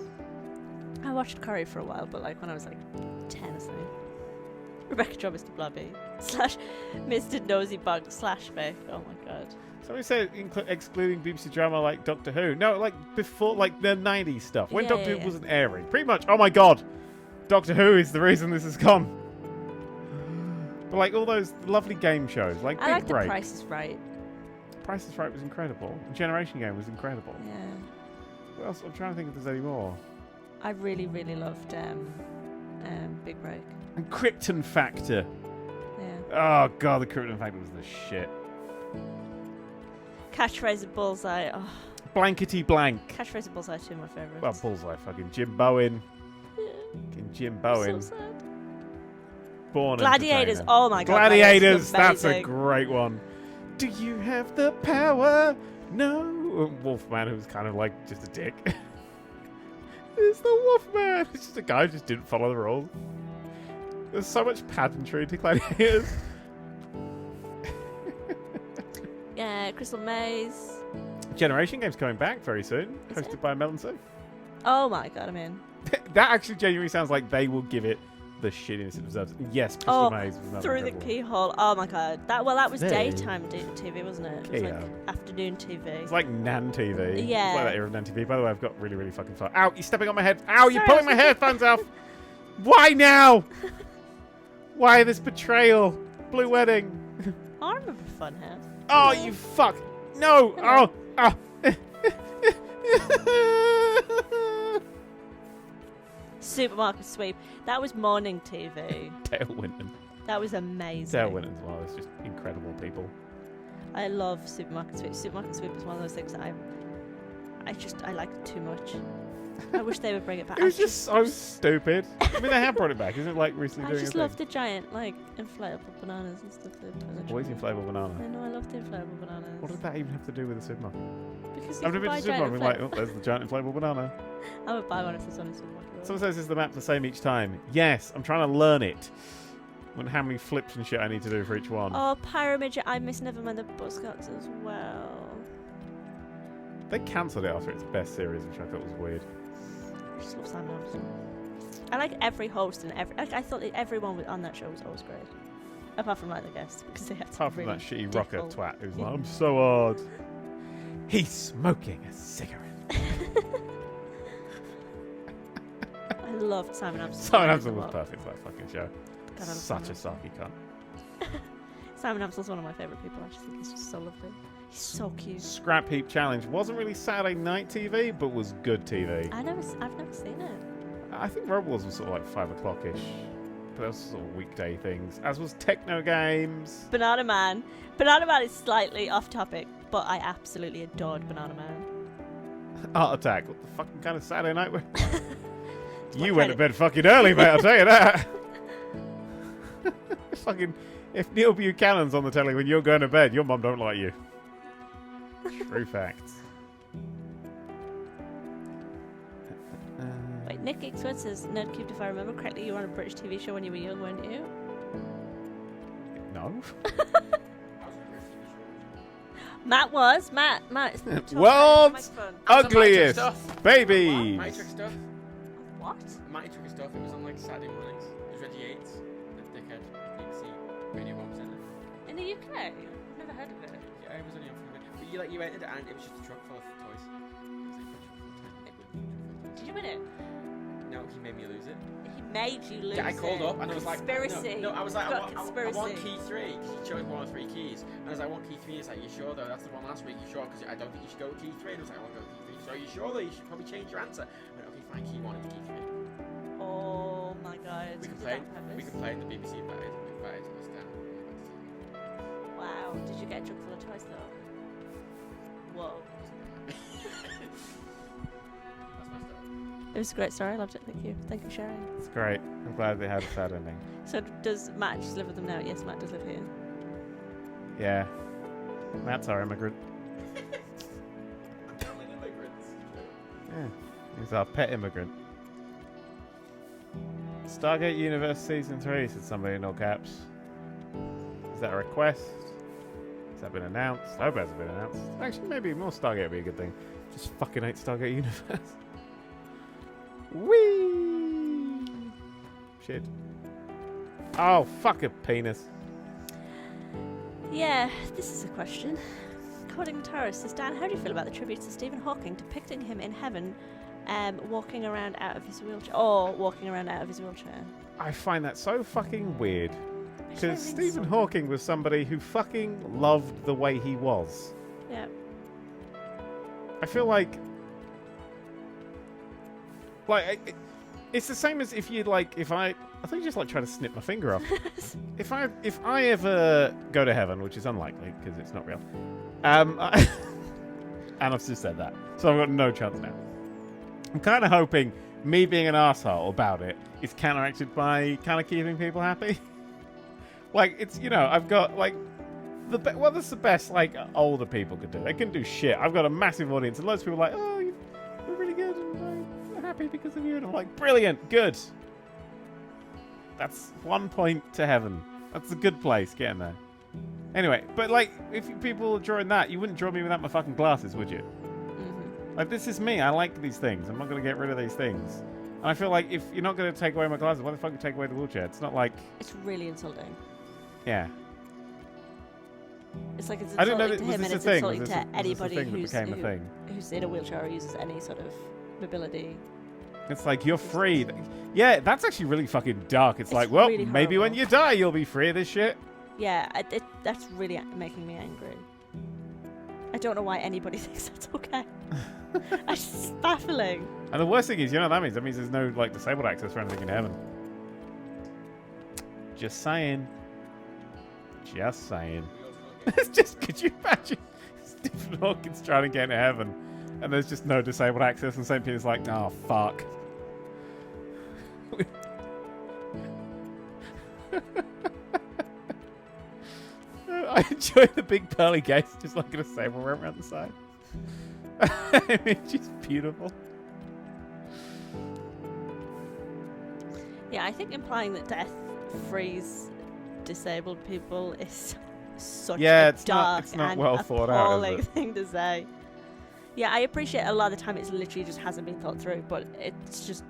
I watched Curry for a while, but like when I was like 10 or something. Rebecca Joe, Mr. Blobby. slash Mr. Nosybug slash Vic. Oh my god. Somebody said excluding BBC drama like Doctor Who. No, like before, like the 90s stuff. When Doctor Who wasn't airing. Pretty much. Oh my god. Doctor Who is the reason this has gone. But like all those lovely game shows, like I Big like Break. The Price is Right. Price is Right was incredible. Generation Game was incredible. Yeah. What else? I'm trying to think if there's any more. I really, really loved Big Break. And Krypton Factor. Yeah. Oh god, the Krypton Factor was the shit. Catchphrase of Bullseye. Oh, Blankety blank. Catchphrase of Bullseye is two of my favourites. Well, Bullseye, fucking Jim Bowen. Fucking Jim Bowen. So sad. Born Gladiators. entertainer. Oh my god. Gladiators. That's a amazing. great one. Do you have the power? No. Wolfman, who's kind of like just a dick. It's the Wolfman. It's just a guy who just didn't follow the rules. There's so much pageantry to Gladiators. Yeah, Crystal Maze. Generation Game's coming back very soon. Is Hosted it? by Mel and Sue. Oh my god, I'm in. That actually genuinely sounds like they will give it the shittiness it deserves. Yes, Crystal Maze was another Through the incredible one. Keyhole. Oh my god. That was There. daytime TV, wasn't it? It was like Keyhole. afternoon TV. It's like Nan TV. Yeah. It's like that era of Nan TV. By the way, I've got really, really fucking far. Ow, you're stepping on my head. Ow, you're Sorry, pulling my headphones off. Why now? Why this betrayal? Blue Wedding. I remember Funhouse. Oh, you fuck. No. Oh. Oh. Supermarket Sweep. That was morning TV. Dale Winton. That was amazing. Dale Winton as well. It's just incredible people. I love Supermarket Sweep. Supermarket Sweep is one of those things that I like it too much. I wish they would bring it back. It was just so stupid. I mean, they have brought it back. Isn't it like recently I doing just a love thing? the giant, like, inflatable bananas and stuff. Always inflatable banana. I know, I love the inflatable bananas. What did that even have to do with the supermarket? Because you I've can never been buy to the supermarket. giant I'm like, oh, there's the giant inflatable banana. I would buy one if there's one in the supermarket. Someone says, is the map the same each time? Yes, I'm trying to learn it. Wonder how many flips and shit I need to do for each one. Oh, Pyramid, I miss Nevermind the Buzzcocks as well. They cancelled it after its best series, which I thought was weird. I just love Sam Robinson. I like every host and I thought that everyone on that show was always great. Apart from like the guests, because they had to Apart from really that shitty rocker difficult- twat who's like, I'm so hard. He's smoking a cigarette. I loved Simon Amstel. Simon Amstel was perfect for that fucking show. God, I love Such a Simon sarky cunt. Simon Amstel's one of my favourite people. I just think he's just so lovely. He's so cute. Scrap Heap Challenge wasn't really Saturday night TV, but was good TV. I've never seen it. I think Road Wars was sort of like 5 o'clock-ish. But that was sort of weekday things. As was Techno Games. Banana Man. Banana Man is slightly off topic, but I absolutely adored Banana Man. Art Attack. What the fucking kind of Saturday night were my You went to kind bed fucking early, mate, I'll tell you that. Fucking, if Neil Buchanan's on the telly when you're going to bed, your mum don't like you. True facts. Wait, Nick Geek Sweat says, Nerd3, if I remember correctly, you were on a British TV show when you were young, weren't you? No. Matt was. Matt. World's Stuff. ugliest babies. Mighty Trick Stuff. What? Mighty Trick Stuff. It was on like Saturday mornings. It was Reggie Yates, the dickhead. BBC Radio 1 in it. In the UK? I've never heard of it. Yeah, it was only on for a bit. But you entered it and it was just a truck full of toys. It was like a truck full of toys. Did you win it? No, he made me lose it. He made you lose. Yeah, I called up and I was like, conspiracy. no, I was like, You've I got want conspiracy. key 3. Because he chose one of 3 keys. And I was like, I want key 3. He's like, you sure though? That's the one last week. You sure? Because I don't think you should go with key 3. And I was like, I want to go with key 3. So are you sure though? You should probably change your answer. I went, okay, fine, key 1 into key 3. Oh my god. We can play in the BBC invited us down. Wow. Did you get a truck full of toys though? Whoa. That's my story. It was a great story. I loved it. Thank you. Thank you for sharing. It's great. I'm glad they had a sad ending. So does Matt just live with them now? Yes, Matt does live here. Yeah. Matt's our immigrant. Yeah. He's our pet immigrant. Stargate Universe Season 3, said somebody in all caps. Is that a request? Has that been announced? I hope it hasn't been announced. Actually, maybe more Stargate would be a good thing. Just fucking hate Stargate Universe. Whee! Shit. Oh, fuck a penis. Yeah, this is a question. Coding Taurus says, Dan, how do you feel about the tribute to Stephen Hawking depicting him in heaven walking around out of his wheelchair? Or walking around out of his wheelchair? I find that so fucking weird. Actually, I Because think Stephen so. Hawking was somebody who fucking loved the way he was. Yeah. I feel like it's the same as if you'd like, if I think just like try to snip my finger off. If I ever go to heaven, which is unlikely because it's not real, and I've just said that, so I've got no chance now. I'm kind of hoping me being an arsehole about it is counteracted by kind of keeping people happy. Like, it's, you know, I've got like that's the best like older people could do. They can do shit. I've got a massive audience, and loads of people are like, oh, you're really good, and I'm happy because of you, and I'm like, brilliant, good. That's 1 point to heaven. That's a good place, getting there. Anyway, but like, if people are drawing that, you wouldn't draw me without my fucking glasses, would you? Mm-hmm. Like, this is me. I like these things. I'm not going to get rid of these things. And I feel like if you're not going to take away my glasses, why the fuck you take away the wheelchair? It's not like... It's really insulting. Yeah. It's like it's I didn't know insulting to him, and it's insulting to anybody who's in a wheelchair or uses any sort of mobility. It's like, you're free. Yeah, that's actually really fucking dark. It's like, well, really maybe when horrible. you die, you'll be free of this shit. Yeah, that's really making me angry. I don't know why anybody thinks that's okay. It's baffling. And the worst thing is, you know what that means? That means there's no, like, disabled access for anything in heaven. Just saying. Just saying. It's just, could you imagine Stephen Hawking's trying to get into heaven and there's just no disabled access and St. Peter's like, oh, fuck. I enjoy the big pearly gates just like a disabled rope around the side. It's just beautiful. Yeah, I think implying that death frees disabled people is such a dark and well thought out, appalling is it? thing to say. Yeah, I appreciate a lot of the time it's literally just hasn't been thought through, but it's just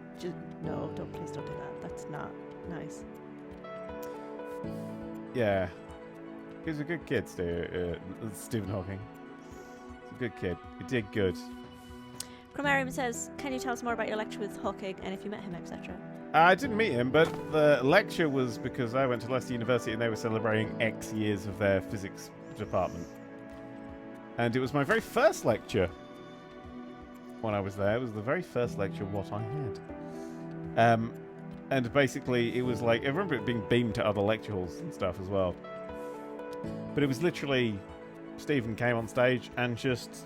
no, please don't do that. That's not nice. Yeah. He was a good kid, Stephen Hawking. He's a good kid. He did good. Chromarium says, can you tell us more about your lecture with Hawking and if you met him, etc.? I didn't meet him, but the lecture was because I went to Leicester University and they were celebrating X years of their physics department. And it was my very first lecture when I was there. It was the very first lecture what I had. And basically it was like, I remember it being beamed to other lecture halls and stuff as well. But it was literally, Stephen came on stage and just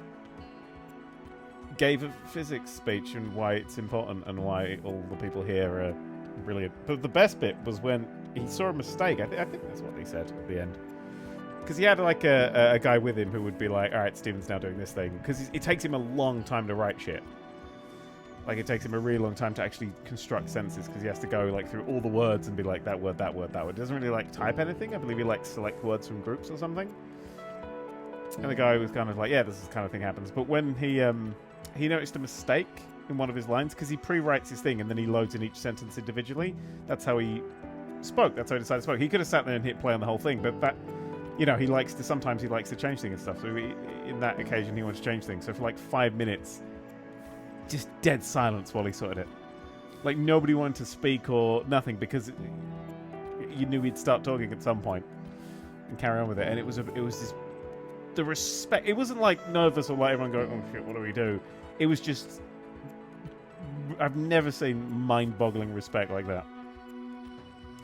gave a physics speech and why it's important and why all the people here are brilliant. But the best bit was when he saw a mistake. I think that's what he said at the end. Because he had like a guy with him who would be like, all right, Stephen's now doing this thing. Because it takes him a long time to write shit. Like, it takes him a really long time to actually construct sentences because he has to go like through all the words and be like, that word, that word, that word. He doesn't really like type anything. I believe he like select words from groups or something. And the guy was kind of like, yeah, this is the kind of thing happens. But when he noticed a mistake in one of his lines because he pre-writes his thing and then he loads in each sentence individually. That's how he spoke. That's how he decided to spoke. He could have sat there and hit play on the whole thing, but that, you know, sometimes he likes to change things and stuff. So in that occasion, he wanted to change things. So for like 5 minutes, just dead silence while he sorted it. Like, nobody wanted to speak or nothing because you knew he'd start talking at some point and carry on with it. And it was this, the respect. It wasn't like nervous or like everyone going, oh shit, what do we do? It was just, I've never seen mind-boggling respect like that.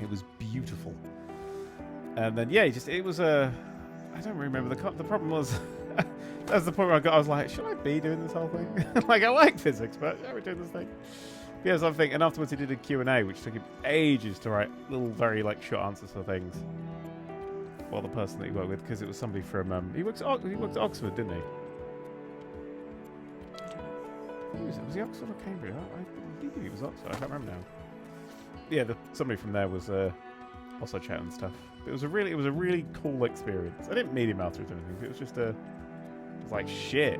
It was beautiful. And then, yeah, it was a, I don't remember, the problem was, that's the point where I was like, should I be doing this whole thing? Like, I like physics, but should I be doing this thing? But yeah, something, and afterwards he did a Q&A, which took him ages to write little, very, like, short answers for things. Well, the person that he worked with, because it was somebody from, he worked at Oxford, didn't he? Was he Oxford or Cambridge? I believe he was Oxford, I can't remember now. Yeah, somebody from there was also chatting and stuff. It was a really cool experience. I didn't meet him afterwards or anything. It was just it was like, shit.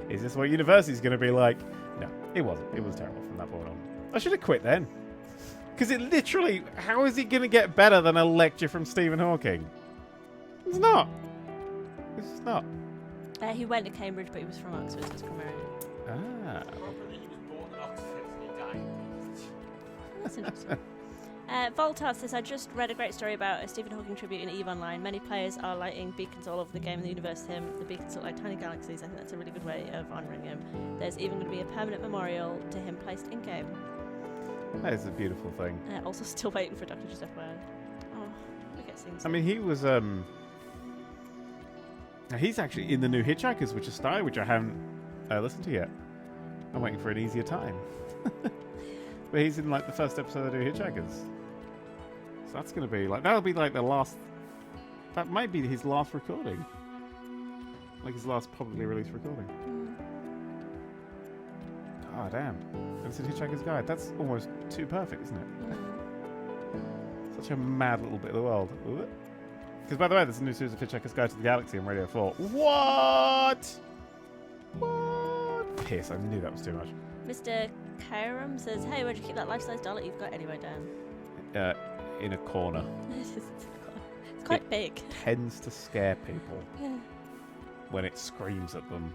Is this what university's going to be like? No, it wasn't. It was terrible from that point on. I should have quit then. Because it literally, how is it going to get better than a lecture from Stephen Hawking? It's not. This is not. He went to Cambridge, but he was from Oxford, so it's grammarian. Ah. Probably he was born in Oxford and he died. That's interesting. Voltar says, I just read a great story about a Stephen Hawking tribute in EVE Online. Many players are lighting beacons all over the game and the universe to him. The beacons look like tiny galaxies. I think that's a really good way of honouring him. There's even going to be a permanent memorial to him placed in-game. That is a beautiful thing. Also still waiting for Dr. Joseph Ware. Oh, we get scenes. I mean, he was, he's actually in the new Hitchhikers, which is Star, which I haven't listened to yet. I'm waiting for an easier time. But he's in, like, the first episode of the new Hitchhikers. So that's going to be, like, that'll be, like, the last... That might be his last recording. Like, his last publicly released recording. Oh, damn. It's a Hitchhiker's Guide. That's almost too perfect, isn't it? Such a mad little bit of the world. Because, by the way, there's a new series of Hitchhiker's Guide to the Galaxy on Radio 4. What? What? Piss, I knew that was too much. Mr. Kairam says, hey, where'd you keep that life-size doll that you've got anyway, Dan? In a corner. It's quite big. Tends to scare people Yeah. when it screams at them.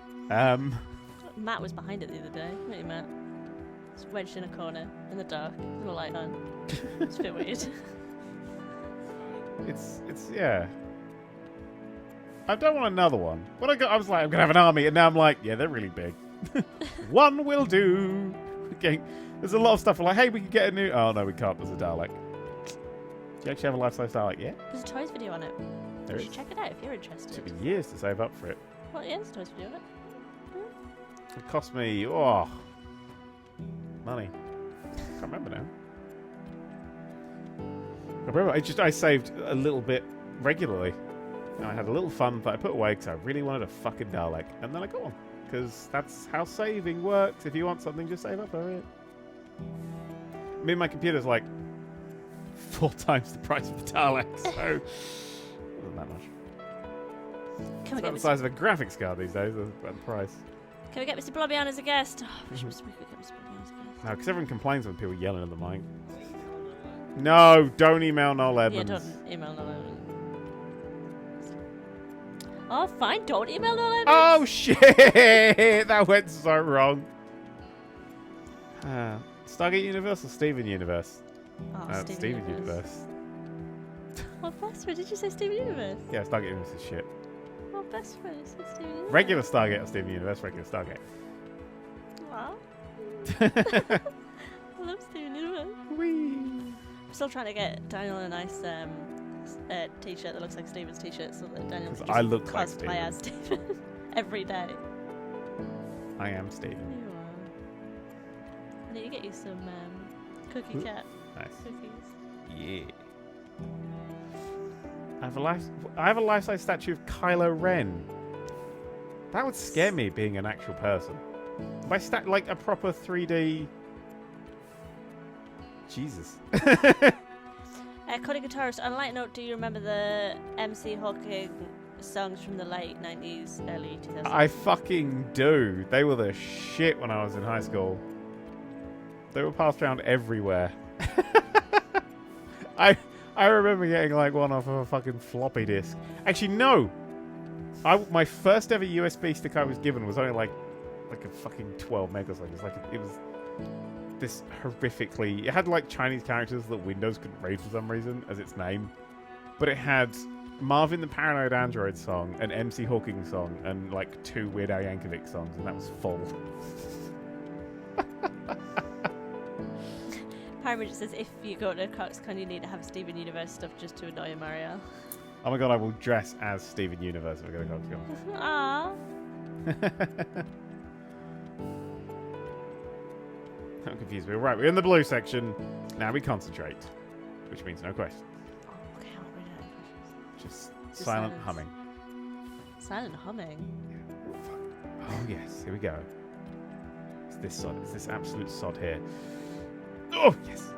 Matt was behind it the other day. What you Matt? It's wedged in a corner in the dark with a light on. It's a bit weird. It's yeah. I don't want another one. When I was like, I'm gonna have an army, and now I'm like, yeah, they're really big. One will do. Okay, there's a lot of stuff. Like, hey, we can get a new. Oh no, we can't. There's a Dalek. Do you actually have a life-size Dalek? Yeah. There's a toys video on it. There You is. should check it out if you're interested. Took me years to save up for it. Well, yeah, there's a toys video on it. It cost me money. Can't remember now. I saved a little bit regularly. And I had a little fund that I put away because I really wanted a fucking Dalek, and then I got one because that's how saving works. If you want something, just save up for it. I mean, my computer's like 4 times the price of the Dalek, so it wasn't that much. Can we It's get about the size of a graphics card these days. That's about the price. Can we get Mr. Blobby on as a guest? Oh, I wish we could get Mr. Blobby on as a guest. No, because everyone complains when people yelling at the mic. No, don't email Noel Yeah, Edmonds. don't email Noel Edmonds. Oh, fine, don't email Noel Edmonds. Oh shit! That went so wrong. Stargate Universe or Steven Universe? Oh, Steven Universe. Oh, best friend, did you say Steven Universe? Yeah, Stargate Universe is shit. Oh, best friend, you said Steven Universe. Regular Stargate or Steven Universe? Regular Stargate. Wow. I love Steven Universe. Whee! I'm still trying to get Daniel a nice t-shirt that looks like Steven's t-shirt so that Daniel can 'Cause I just look like cosplay as Steven every day. I am Steven. You are. I need to get you some cookie Ooh. cat Nice. cookies. Yeah. I have a life-size statue of Kylo Ren. That would scare me, being an actual person. By like a proper 3D. Jesus. Cody Guitarist, on a light note, do you remember the MC Hawking songs from the late 90s, early 2000s? I fucking do. They were the shit when I was in high school. They were passed around everywhere. I remember getting like one off of a fucking floppy disk. Actually, no. My first ever USB stick I was given was only like a fucking 12 megaseconds. It was this horrifically. It had like Chinese characters that Windows couldn't read for some reason as its name, but it had Marvin the Paranoid Android song, an MC Hawking song, and like 2 Weird Al Yankovic songs, and that was full. Pyramid says if you go to CoxCon, you need to have Steven Universe stuff just to annoy Mario. Oh my god, I will dress as Steven Universe if I go to CoxCon. Aww. I'm confused. We're right. We're in the blue section. Now we concentrate, which means no questions. Oh, okay, I won't read out any questions. Just silent silence. humming. Silent humming. Oh yes, here we go. It's this sod. It's this absolute sod here. Oh yes.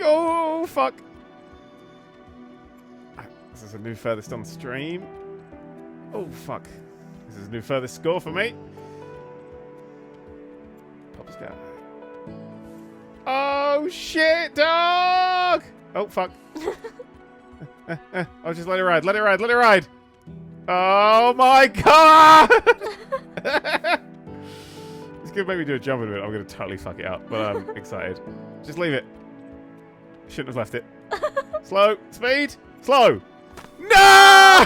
Oh fuck. This is a new furthest on stream. Oh fuck. This is a new furthest score for me. Pop Sky. Oh shit, dog! Oh fuck. Oh, just let it ride. Let it ride. Let it ride. Oh my god! It's gonna make me do a jump in a minute. I'm gonna totally fuck it up, but I'm excited. Just leave it. Shouldn't have left it. Slow. Speed. Slow. No!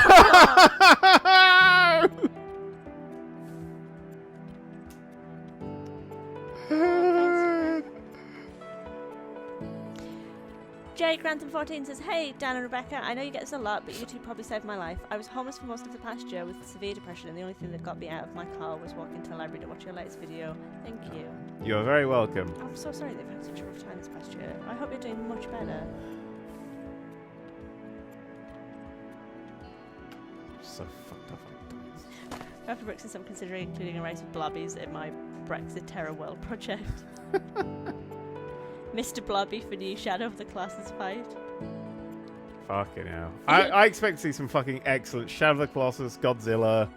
Jake Grantham14 says, "Hey Dan and Rebecca, I know you get this a lot, but you two probably saved my life. I was homeless for most of the past year with severe depression, and the only thing that got me out of my car was walking to the library to watch your latest video. Thank you." You're very welcome. I'm so sorry they've had such a rough time this past year. I hope you're doing much better. So fucked up. After Brooks says, "I'm considering including a race of blobbies in my Brexit Terror World project." Mr. Blobby for new Shadow of the Colossus fight. Fucking hell. I expect to see some fucking excellent Shadow of the Colossus, Godzilla,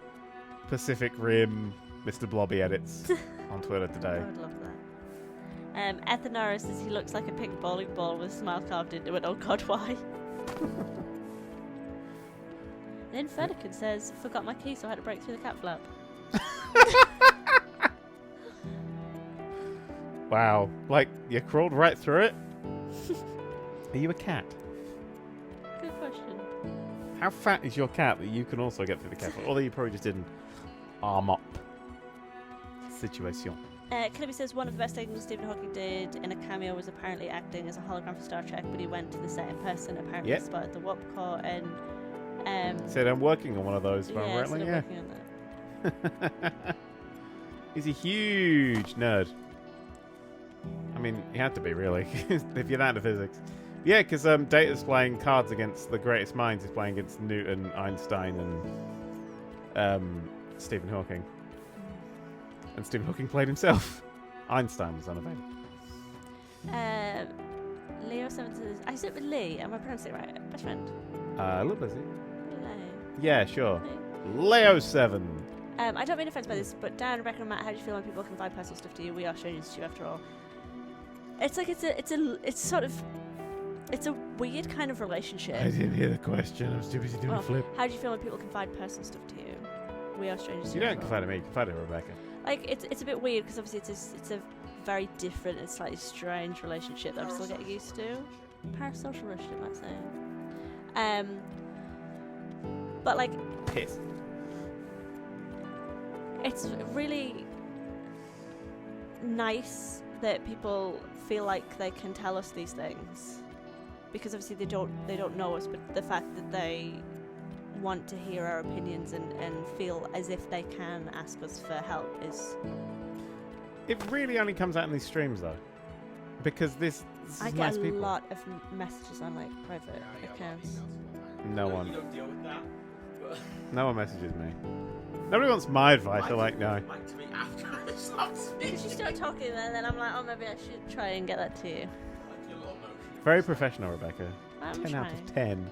Pacific Rim, Mr. Blobby edits on Twitter today. I would love that. Ethanara says he looks like a pink bowling ball with a smile carved into it. Oh god, why? And Inferdicon says, "Forgot my key, so I had to break through the cat flap." Wow. Like, you crawled right through it? Are you a cat? Good question. How fat is your cat that you can also get through the cat? Although you probably just didn't arm up situation. Kirby says, "One of the best things Stephen Hawking did in a cameo was apparently acting as a hologram for Star Trek, but he went to the set in person, apparently Yep. spotted the warp core and... Said I'm working on one of those. yeah, Apparently, so yeah. working on that. He's a huge nerd. I mean, he had to be, really, if you're that into physics. Yeah, because Data's playing cards against the greatest minds. He's playing against Newton, Einstein, and Stephen Hawking. And Stephen Hawking played himself. Einstein was unavailable. Leo7 says, "I sit with Lee. Am I pronouncing it right? Best friend." A little busy. Leo. Yeah, sure. Lee. Leo7. I don't mean offense by this, but Dan, Rebecca, and Matt, how do you feel when people confide personal stuff to you? We are strangers to you, after all. It's like it's a weird kind of relationship. I didn't hear the question. I was too busy doing a flip. How do you feel when people confide personal stuff to you? We are strangers to You you. don't confide in me. You confide in Rebecca. Like it's a bit weird because obviously it's a very different and slightly strange relationship that I'm still getting used to. Parasocial relationship, I'd say. But like, Piss. it's really nice that people feel like they can tell us these things, because obviously they don't know us, but the fact that they want to hear our opinions and feel as if they can ask us for help is... It really only comes out in these streams, though, because this I is get nice a people. lot of messages on like private accounts. No You one. don't deal with that. But No one messages me. Nobody wants my advice. They're like, no. Mike to me after I start speaking. Because you start talking and then I'm like, oh, maybe I should try and get that to you. Like your little motion. Very professional, Rebecca. I'm 10 out trying. of 10.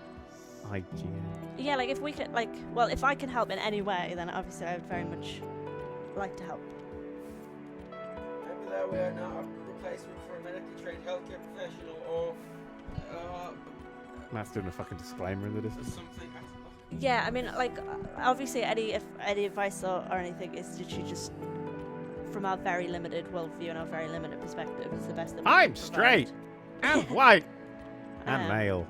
IGN. Yeah, like if we could, like, well, if I can help in any way, then obviously I would very much like to help. Maybe there we are now a replacement for a medically trained healthcare professional or Matt's doing a fucking disclaimer in the distance. something. Yeah, I mean, like, obviously any advice or anything is literally just from our very limited worldview and our very limited perspective. It's the best that we I'm can straight provide. and white and male.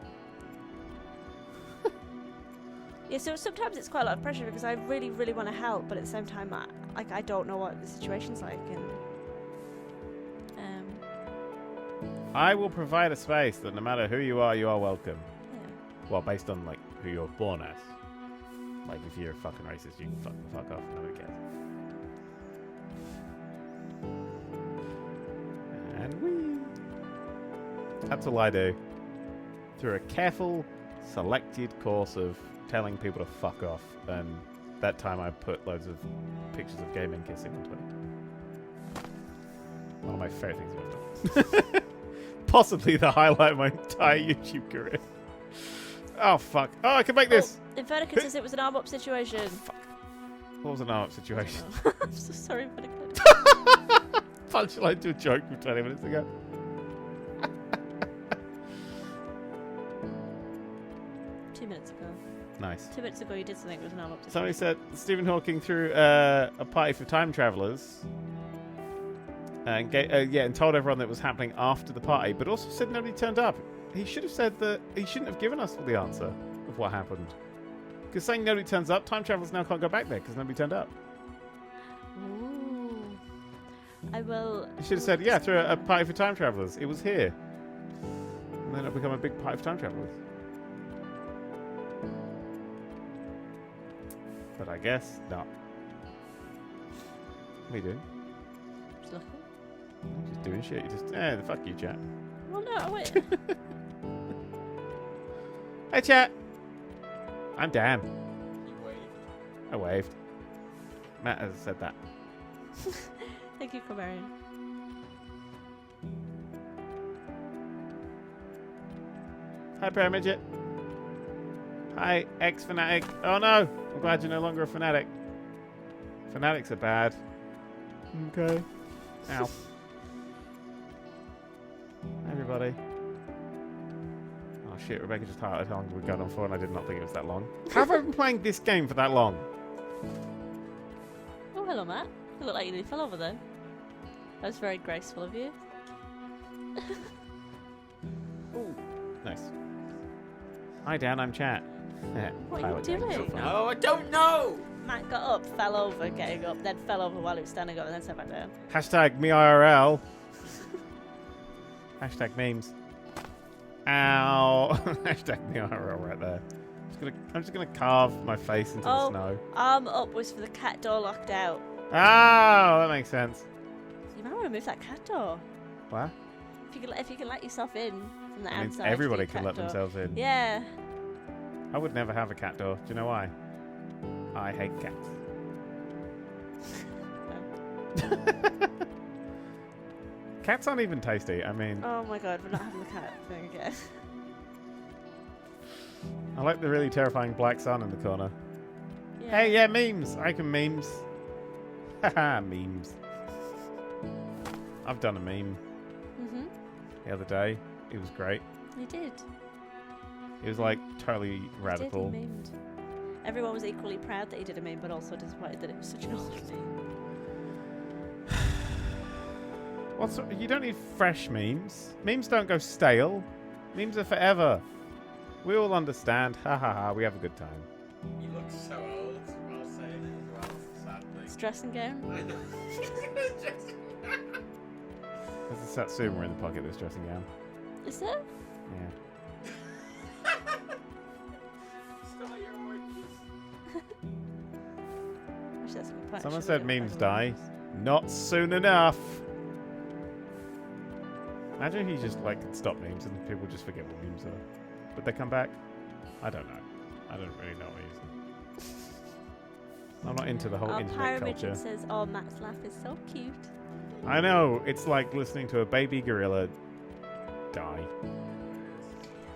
Yeah, so sometimes it's quite a lot of pressure because I really, really want to help, but at the same time, I don't know what the situation's like, and I will provide a space that no matter who you are welcome. yeah. Well, based on like who you're born as. Like if you're a fucking racist, you can fuck off. Nobody cares. And we. That's all I do. Through a careful, selected course of telling people to fuck off, and that time I put loads of pictures of gay men kissing on Twitter. One of my favourite things I've ever done. Possibly the highlight of my entire YouTube career. Oh, fuck. Oh, I can make this! Inferdicus says it was an arm-up situation. What was an arm situation? I'm so sorry, Inferdicus. Punchline to a joke from 20 minutes ago. Nice. 2 minutes ago you did something that was not up to Somebody speed. said Stephen Hawking threw a party for time travelers. And and told everyone that it was happening after the party, but also said nobody turned up. He should have said that he shouldn't have given us the answer of what happened. Because saying nobody turns up, time travelers now can't go back there because nobody turned up. Ooh. I will... He should have said, yeah, through a party for time travelers. It was here. And then it'll become a big party for time travelers. But I guess not. What are you doing? Just looking. Just doing shit. You just, fuck you, chat. Well, no, wait. Hey, chat. I'm Dan. You waved. I waved. Matt has said that. Thank you, Comarion. Hi, Paramidget. Hi, ex-fanatic. Oh no! I'm glad you're no longer a fanatic. Fanatics are bad. Okay. Ow. Everybody. Oh shit, Rebecca just highlighted how long we've gone on for, and I did not think it was that long. How have I been playing this game for that long? Oh, hello, Matt. You look like you nearly fell over then. That was very graceful of you. Ooh. Nice. Hi, Dan, I'm chat. What are you Pilot game, doing? so fun. No, I don't know. Matt got up, fell over, getting up, then fell over while he was standing up, and then sat back down. Hashtag me IRL. Hashtag memes. Ow. Hashtag me IRL right there. I'm just gonna carve my face into the snow. Arm up was for the cat door locked out. Oh, that makes sense. So you might want to move that cat door. What? If you can let yourself in from the That means outside. everybody through can your let cat door. themselves in. Yeah. I would never have a cat door. Do you know why? I hate cats. Cats aren't even tasty. I mean, Oh my god, we're not having the cat thing again. I like the really terrifying black sun in the corner. Yeah. Hey, yeah, memes. I can memes. Haha, memes. I've done a meme Mhm. the other day. It was great. You did. It was like totally You radical. did, you memed. Everyone was equally proud that he did a meme, but also disappointed that it was such an old meme. You don't need fresh memes. Memes don't go stale. Memes are forever. We all understand. Ha ha ha. We have a good time. You look so old while saying it as well. It's a sad thing. It's dressing gown. I know. There's a Satsuma in the pocket that's dressing gown. Is there? Yeah. Start your oranges. Actually, that's a good point. Someone Should we said go memes back die. on Not soon enough. Imagine if you just like could stop memes and people just forget what memes are. Would they come back? I don't know. I don't really know what it is. I'm not into the whole Our internet culture. Pyramid says, "Oh, Matt's laugh is so cute." I know. It's like listening to a baby gorilla die.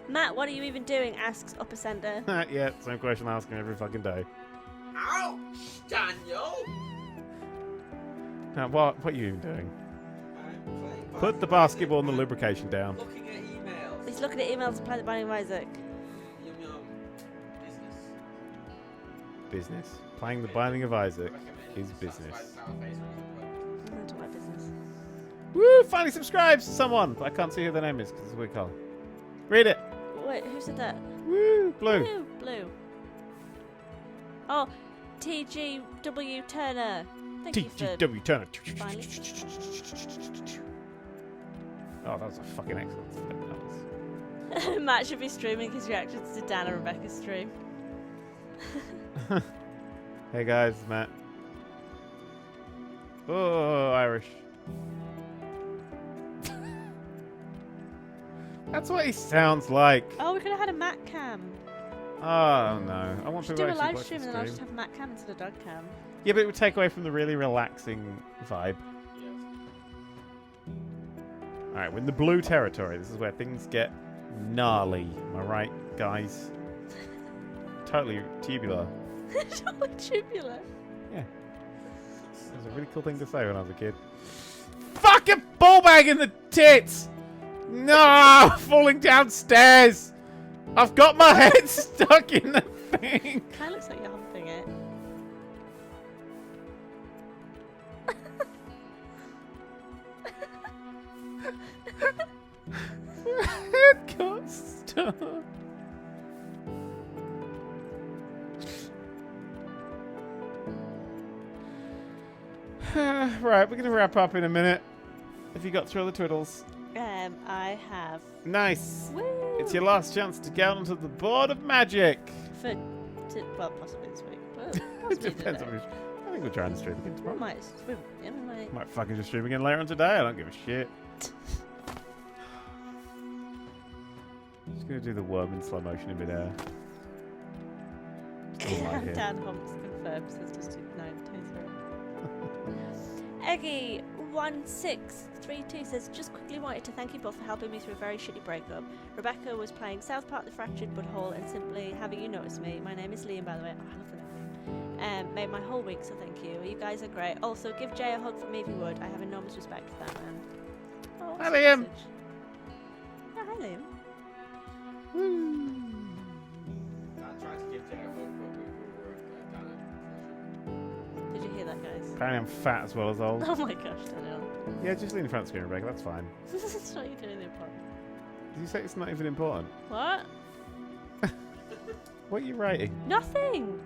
Matt, what are you even doing? Asks Upper Sender. Yeah, same question I ask him every fucking day. Ouch, Daniel! What are you even doing? I'm playing Put the basketball and the lubrication down. Looking at emails. He's looking at emails to play the Binding of Isaac. Yum yum. Business. Business. Playing the Binding of Isaac Recommend. is That's business. why it's our Facebook. I don't like business. Woo! Finally subscribes to someone, but I can't see who their name is because it's a weird colour. Read it. Wait, who said that? Woo! Blue. Blue. Oh, TGW Turner. Thank you for TGW Turner. finally. Oh, that was a fucking excellent flip. That was. Matt should be streaming his reactions to Dan and Rebecca's stream. Hey guys, Matt. Oh, Irish. That's what he sounds like. Oh, we could have had a Matt cam. Oh no, I want We should people do a to actually live watch stream the and then I'll just stream. have a Matt cam instead of dog cam. Yeah, but it would take away from the really relaxing vibe. Yes. All right, we're in the blue territory. This is where things get gnarly. Am I right, guys? Totally tubular. Totally tubular. Yeah. It was a really cool thing to say when I was a kid. Fucking ball bag in the tits! No! Falling downstairs! I've got my head stuck in the humping. Kind of looks like you're humping it. It got stuck. Right, we're going to wrap up in a minute. Have you got through all the twiddles? I have. Nice. Woo! It's your last chance to get onto the board of magic. Well, possibly this week. Well, It possibly depends today. on which. I think we'll try and stream again We tomorrow. might. We might. Might fucking just stream again later on today. I don't give a shit. Just gonna do the worm in slow motion in midair. Just all right here. Dan humps confirmed. Says just 2923. Eggy1632 says, just quickly wanted to thank you both for helping me through a very shitty breakup. Rebecca was playing South Park The Fractured Butthole and simply having you notice me. My name is Liam, by the way. Oh, I love that name. Made my whole week, so thank you. You guys are great. Also, give Jay a hug from me if you would. I have enormous respect for that man. Oh, Hi, what's the Liam. message? Yeah, hi, Liam. I tried to give Jay a hug, but we were down at Did you hear that, guys? Apparently I'm fat as well as old. Oh my gosh, Daniel. Yeah, just lean in front of the screen, Rebecca. That's fine. That's what you doing in the pod. Did you say it's not even important? What? What are you writing? Nothing!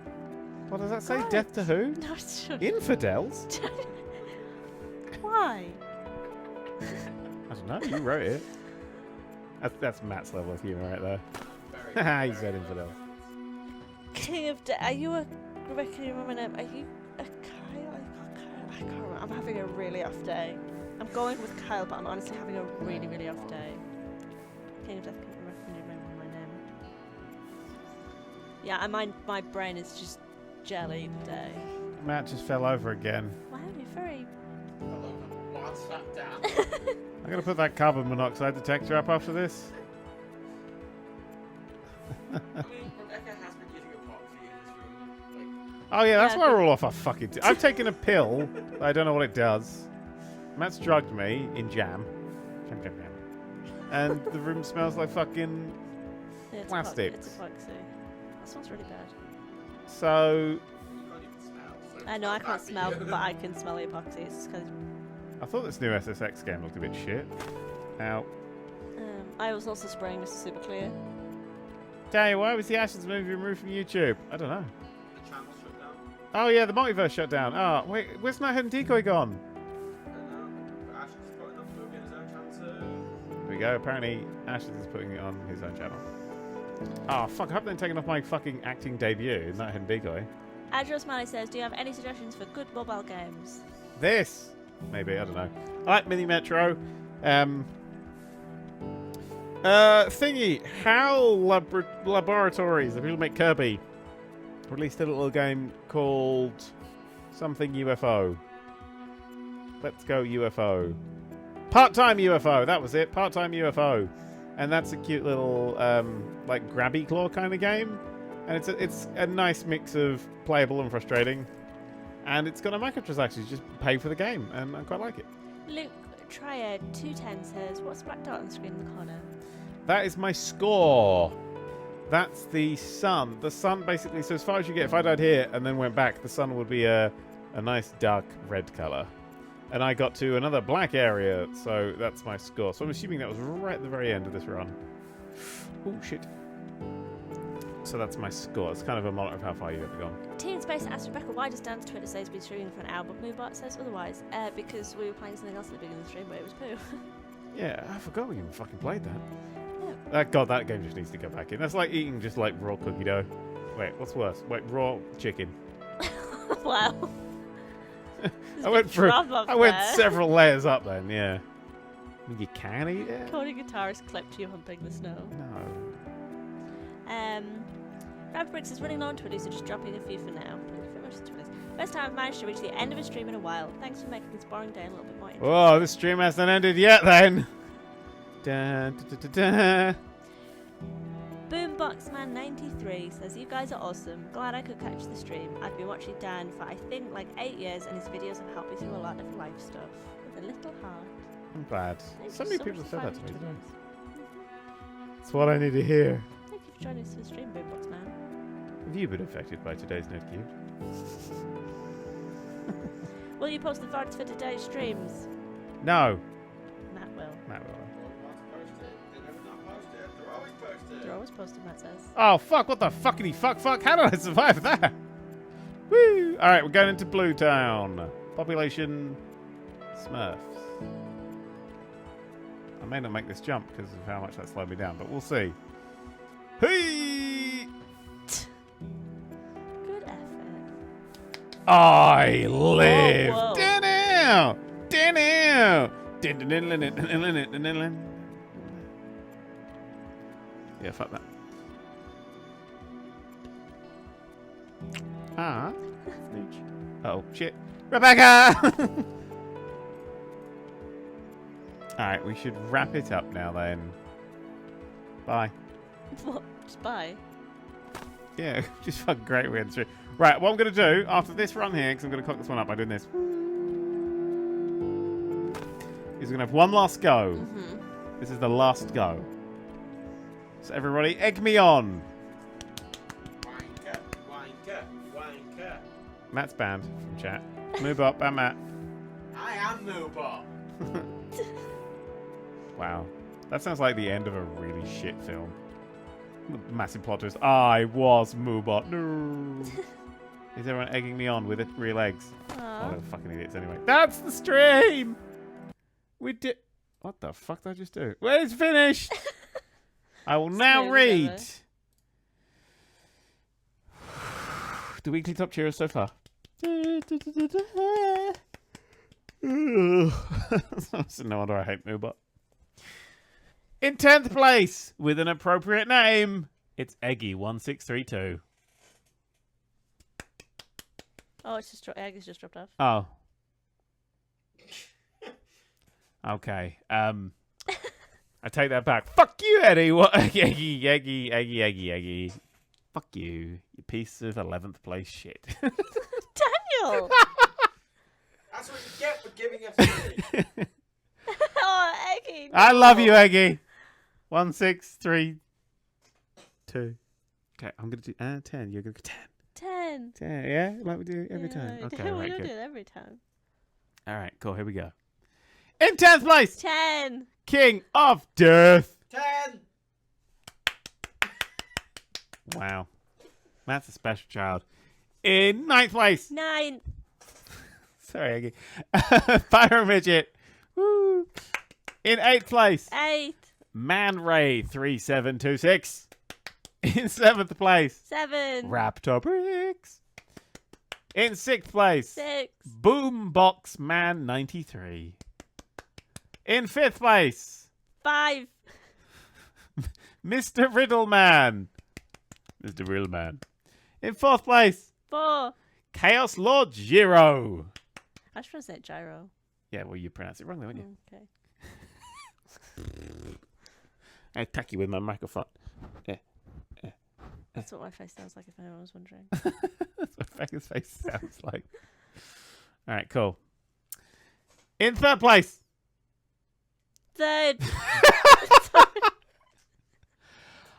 What does that say? What? Death to who? No, it's just... Infidels? Why? I don't know. You wrote it. That's Matt's level of humour right there. very, Haha, you very said much. infidels. King of Are you a... Rebecca, can you remember my name? Are you a Kyle? I can't remember. I'm having a really off day. I'm going with Kyle, but I'm honestly having a really, really off day. King of Death, can you remember my name? Yeah, and my brain is just jelly today. Matt just fell over again. Wow, you're very... Hello, while sat down. I'm going to put that carbon monoxide detector up after this. I mean, Rebecca has been using epoxy in this room. Oh yeah, that's Yeah, why we're all off our fucking... I've taken a pill. I don't know what it does. Matt's drugged me in jam. Jam, jam, jam. And the room smells like fucking... Yeah, it's Plastics. It's epoxy. That smells really bad. So... You can't even smell. So I know I it's can't bad for smell, you. but I can smell the epoxy. It's because I thought this new SSX game looked a bit shit. Ow. I was also spraying Mr. Super Clear. Daniel, why was the Ashes movie removed from YouTube? I don't know. The channel shut down. Oh yeah, the multiverse shut down. Oh, wait, where's Nighthead and Decoy gone? I don't know. But Ash is putting up movie in his own channel too. There we go. Apparently, Ashes is putting it on his own channel. Oh, fuck. I hope they're taking off my fucking acting debut, Nighthead and Decoy. Adros Mali says, do you have any suggestions for good mobile games? This! Maybe, I don't know. I like Mini Metro. Thingy. HAL Laboratories, the people who make Kirby, released a little game called something UFO. Let's go UFO. Part-time UFO, that was it. Part-time UFO. And that's a cute little, like, grabby claw kind of game. And it's a nice mix of playable and frustrating. And it's got a microtransaction. You just pay for the game, and I quite like it. Luke Triad 210 says, what's the black dot on the screen in the corner? That is my score. That's the sun. The sun basically, so as far as you get, if I died here and then went back, the sun would be a nice dark red colour. And I got to another black area, so that's my score. So I'm assuming that was right at the very end of this run. Oh, shit. So that's my score. It's kind of a monitor of how far you've ever gone. Teen Space asked Rebecca, why does Dan's Twitter say he's been streaming for an hour, but Moobot says otherwise? Because we were playing something else at the beginning of the stream, but it was poo. Yeah, I forgot we even fucking played that. Yeah. God, that game just needs to go back in. That's like eating just like raw cookie dough. Wait, what's worse? Wait, raw chicken. Wow. I went through. Drop-off I went there. several layers up then. Yeah. You can eat it. Cody guitarist clipped you humping the snow. No. Rabbit is running low on Twitter, so just dropping a few for now. Thank you very much for Twitter. First time I've managed to reach the end of a stream in a while. Thanks for making this boring day a little bit more interesting. Whoa, this stream hasn't ended yet then. Dun, dun, dun, dun, dun. Boomboxman93 says, you guys are awesome. Glad I could catch the stream. I've been watching Dan for I think like 8 years and his videos have helped me through a lot of life stuff. With a little heart. I'm glad. Thank So you many so people much have for said that to me finding today. tweets. It's what I need to hear. Thank you for joining us for the stream, Boomboxman. Have you been affected by today's Nerd3? Will you post the VODs for today's streams? No. Matt will. Matt will. They're never not posted. They're always posted. They're always posted, Matt says. Oh, fuck. What the fuckity fuck? How did I survive that? Woo! Alright, we're going into Blue Town. Population Smurfs. I may not make this jump because of how much that slowed me down, but we'll see. Hey! Good effort. I live! Whoa. Down! Yeah, fuck that. Ah. Oh, shit. Rebecca! Alright, we should wrap it up now then. Bye. What? Just bye. Yeah, just fucking great we went through. Right, what I'm going to do after this run here, because I'm going to cock this one up by doing this, is we're going to have one last go. Mm-hmm. This is the last go. So everybody, egg me on. Wanker, wanker, wanker. Matt's banned from chat. Move up, ban Matt. I am Moobot. Wow. That sounds like the end of a really shit film. Massive plot twist. I was Moobot. No. Is everyone egging me on with it? Real eggs? Oh, they're fucking idiots anyway. That's the stream! We did... What the fuck did I just do? Well, it's finished! I will now read the weekly top cheers so far. So no wonder I hate Moobot. In 10th place, with an appropriate name, it's Eggy1632. Oh, it's just egg is just dropped off. Oh. Okay. I take that back. Fuck you, Eddie. What? Eggy. Fuck you. You piece of 11th place shit. Daniel! That's what you get for giving us money. Oh, Eggy. I love you, Eggy. 1632. Okay, I'm gonna do 10. You're gonna go 10. 10. 10. Yeah, like we do every Yeah, time. we Okay, do. all We right, do good. it every time. All right, cool. Here we go. In 10th place, 10. King of Death. 10. Wow, that's a special child. In 9th place, 9. sorry, Eggy. Pyro Midget. Woo. In 8th place, 8. Man Ray 3726. In 7th place, 7. Raptor Bricks. In 6th place, 6. Boombox Man 93. In 5th place, 5. Mr. Riddleman. Mr. Riddleman. In 4th place, 4. Chaos Lord Giro. I was trying to say gyro. Yeah, well, you pronounce it wrongly, wouldn't you? Okay. I attack you with my microphone. Yeah. That's what my face sounds like if anyone was wondering. That's what Becca's face sounds like. All right, cool. In 3rd place, 3rd.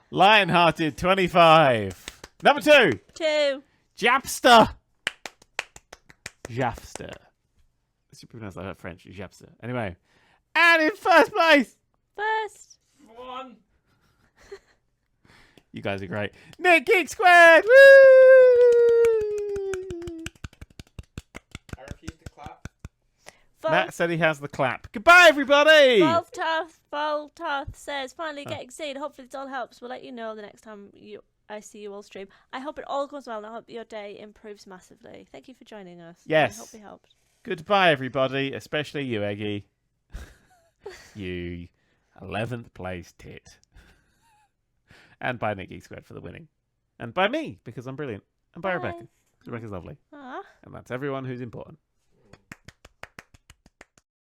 Lionhearted 25. Number 2, 2. Japster. Japster. Let's see pronounce that French. Japster. Anyway. And in 1st place, 1st. 1. you guys are great, Nick Geek Squared. Woo! I refuse to clap. Matt said he has the clap. Goodbye, everybody. Voltoth says, finally getting seen. Hopefully this all helps. We'll let you know the next time I see you all stream. I hope it all goes well and I hope your day improves massively. Thank you for joining us. Yes. I hope we helped. Goodbye, everybody, especially you, Eggy. You 11th place tit. And by Nick Geek Squared for the winning. And by me, because I'm brilliant. And by Bye. Rebecca, because Rebecca's lovely. Aw. And that's everyone who's important.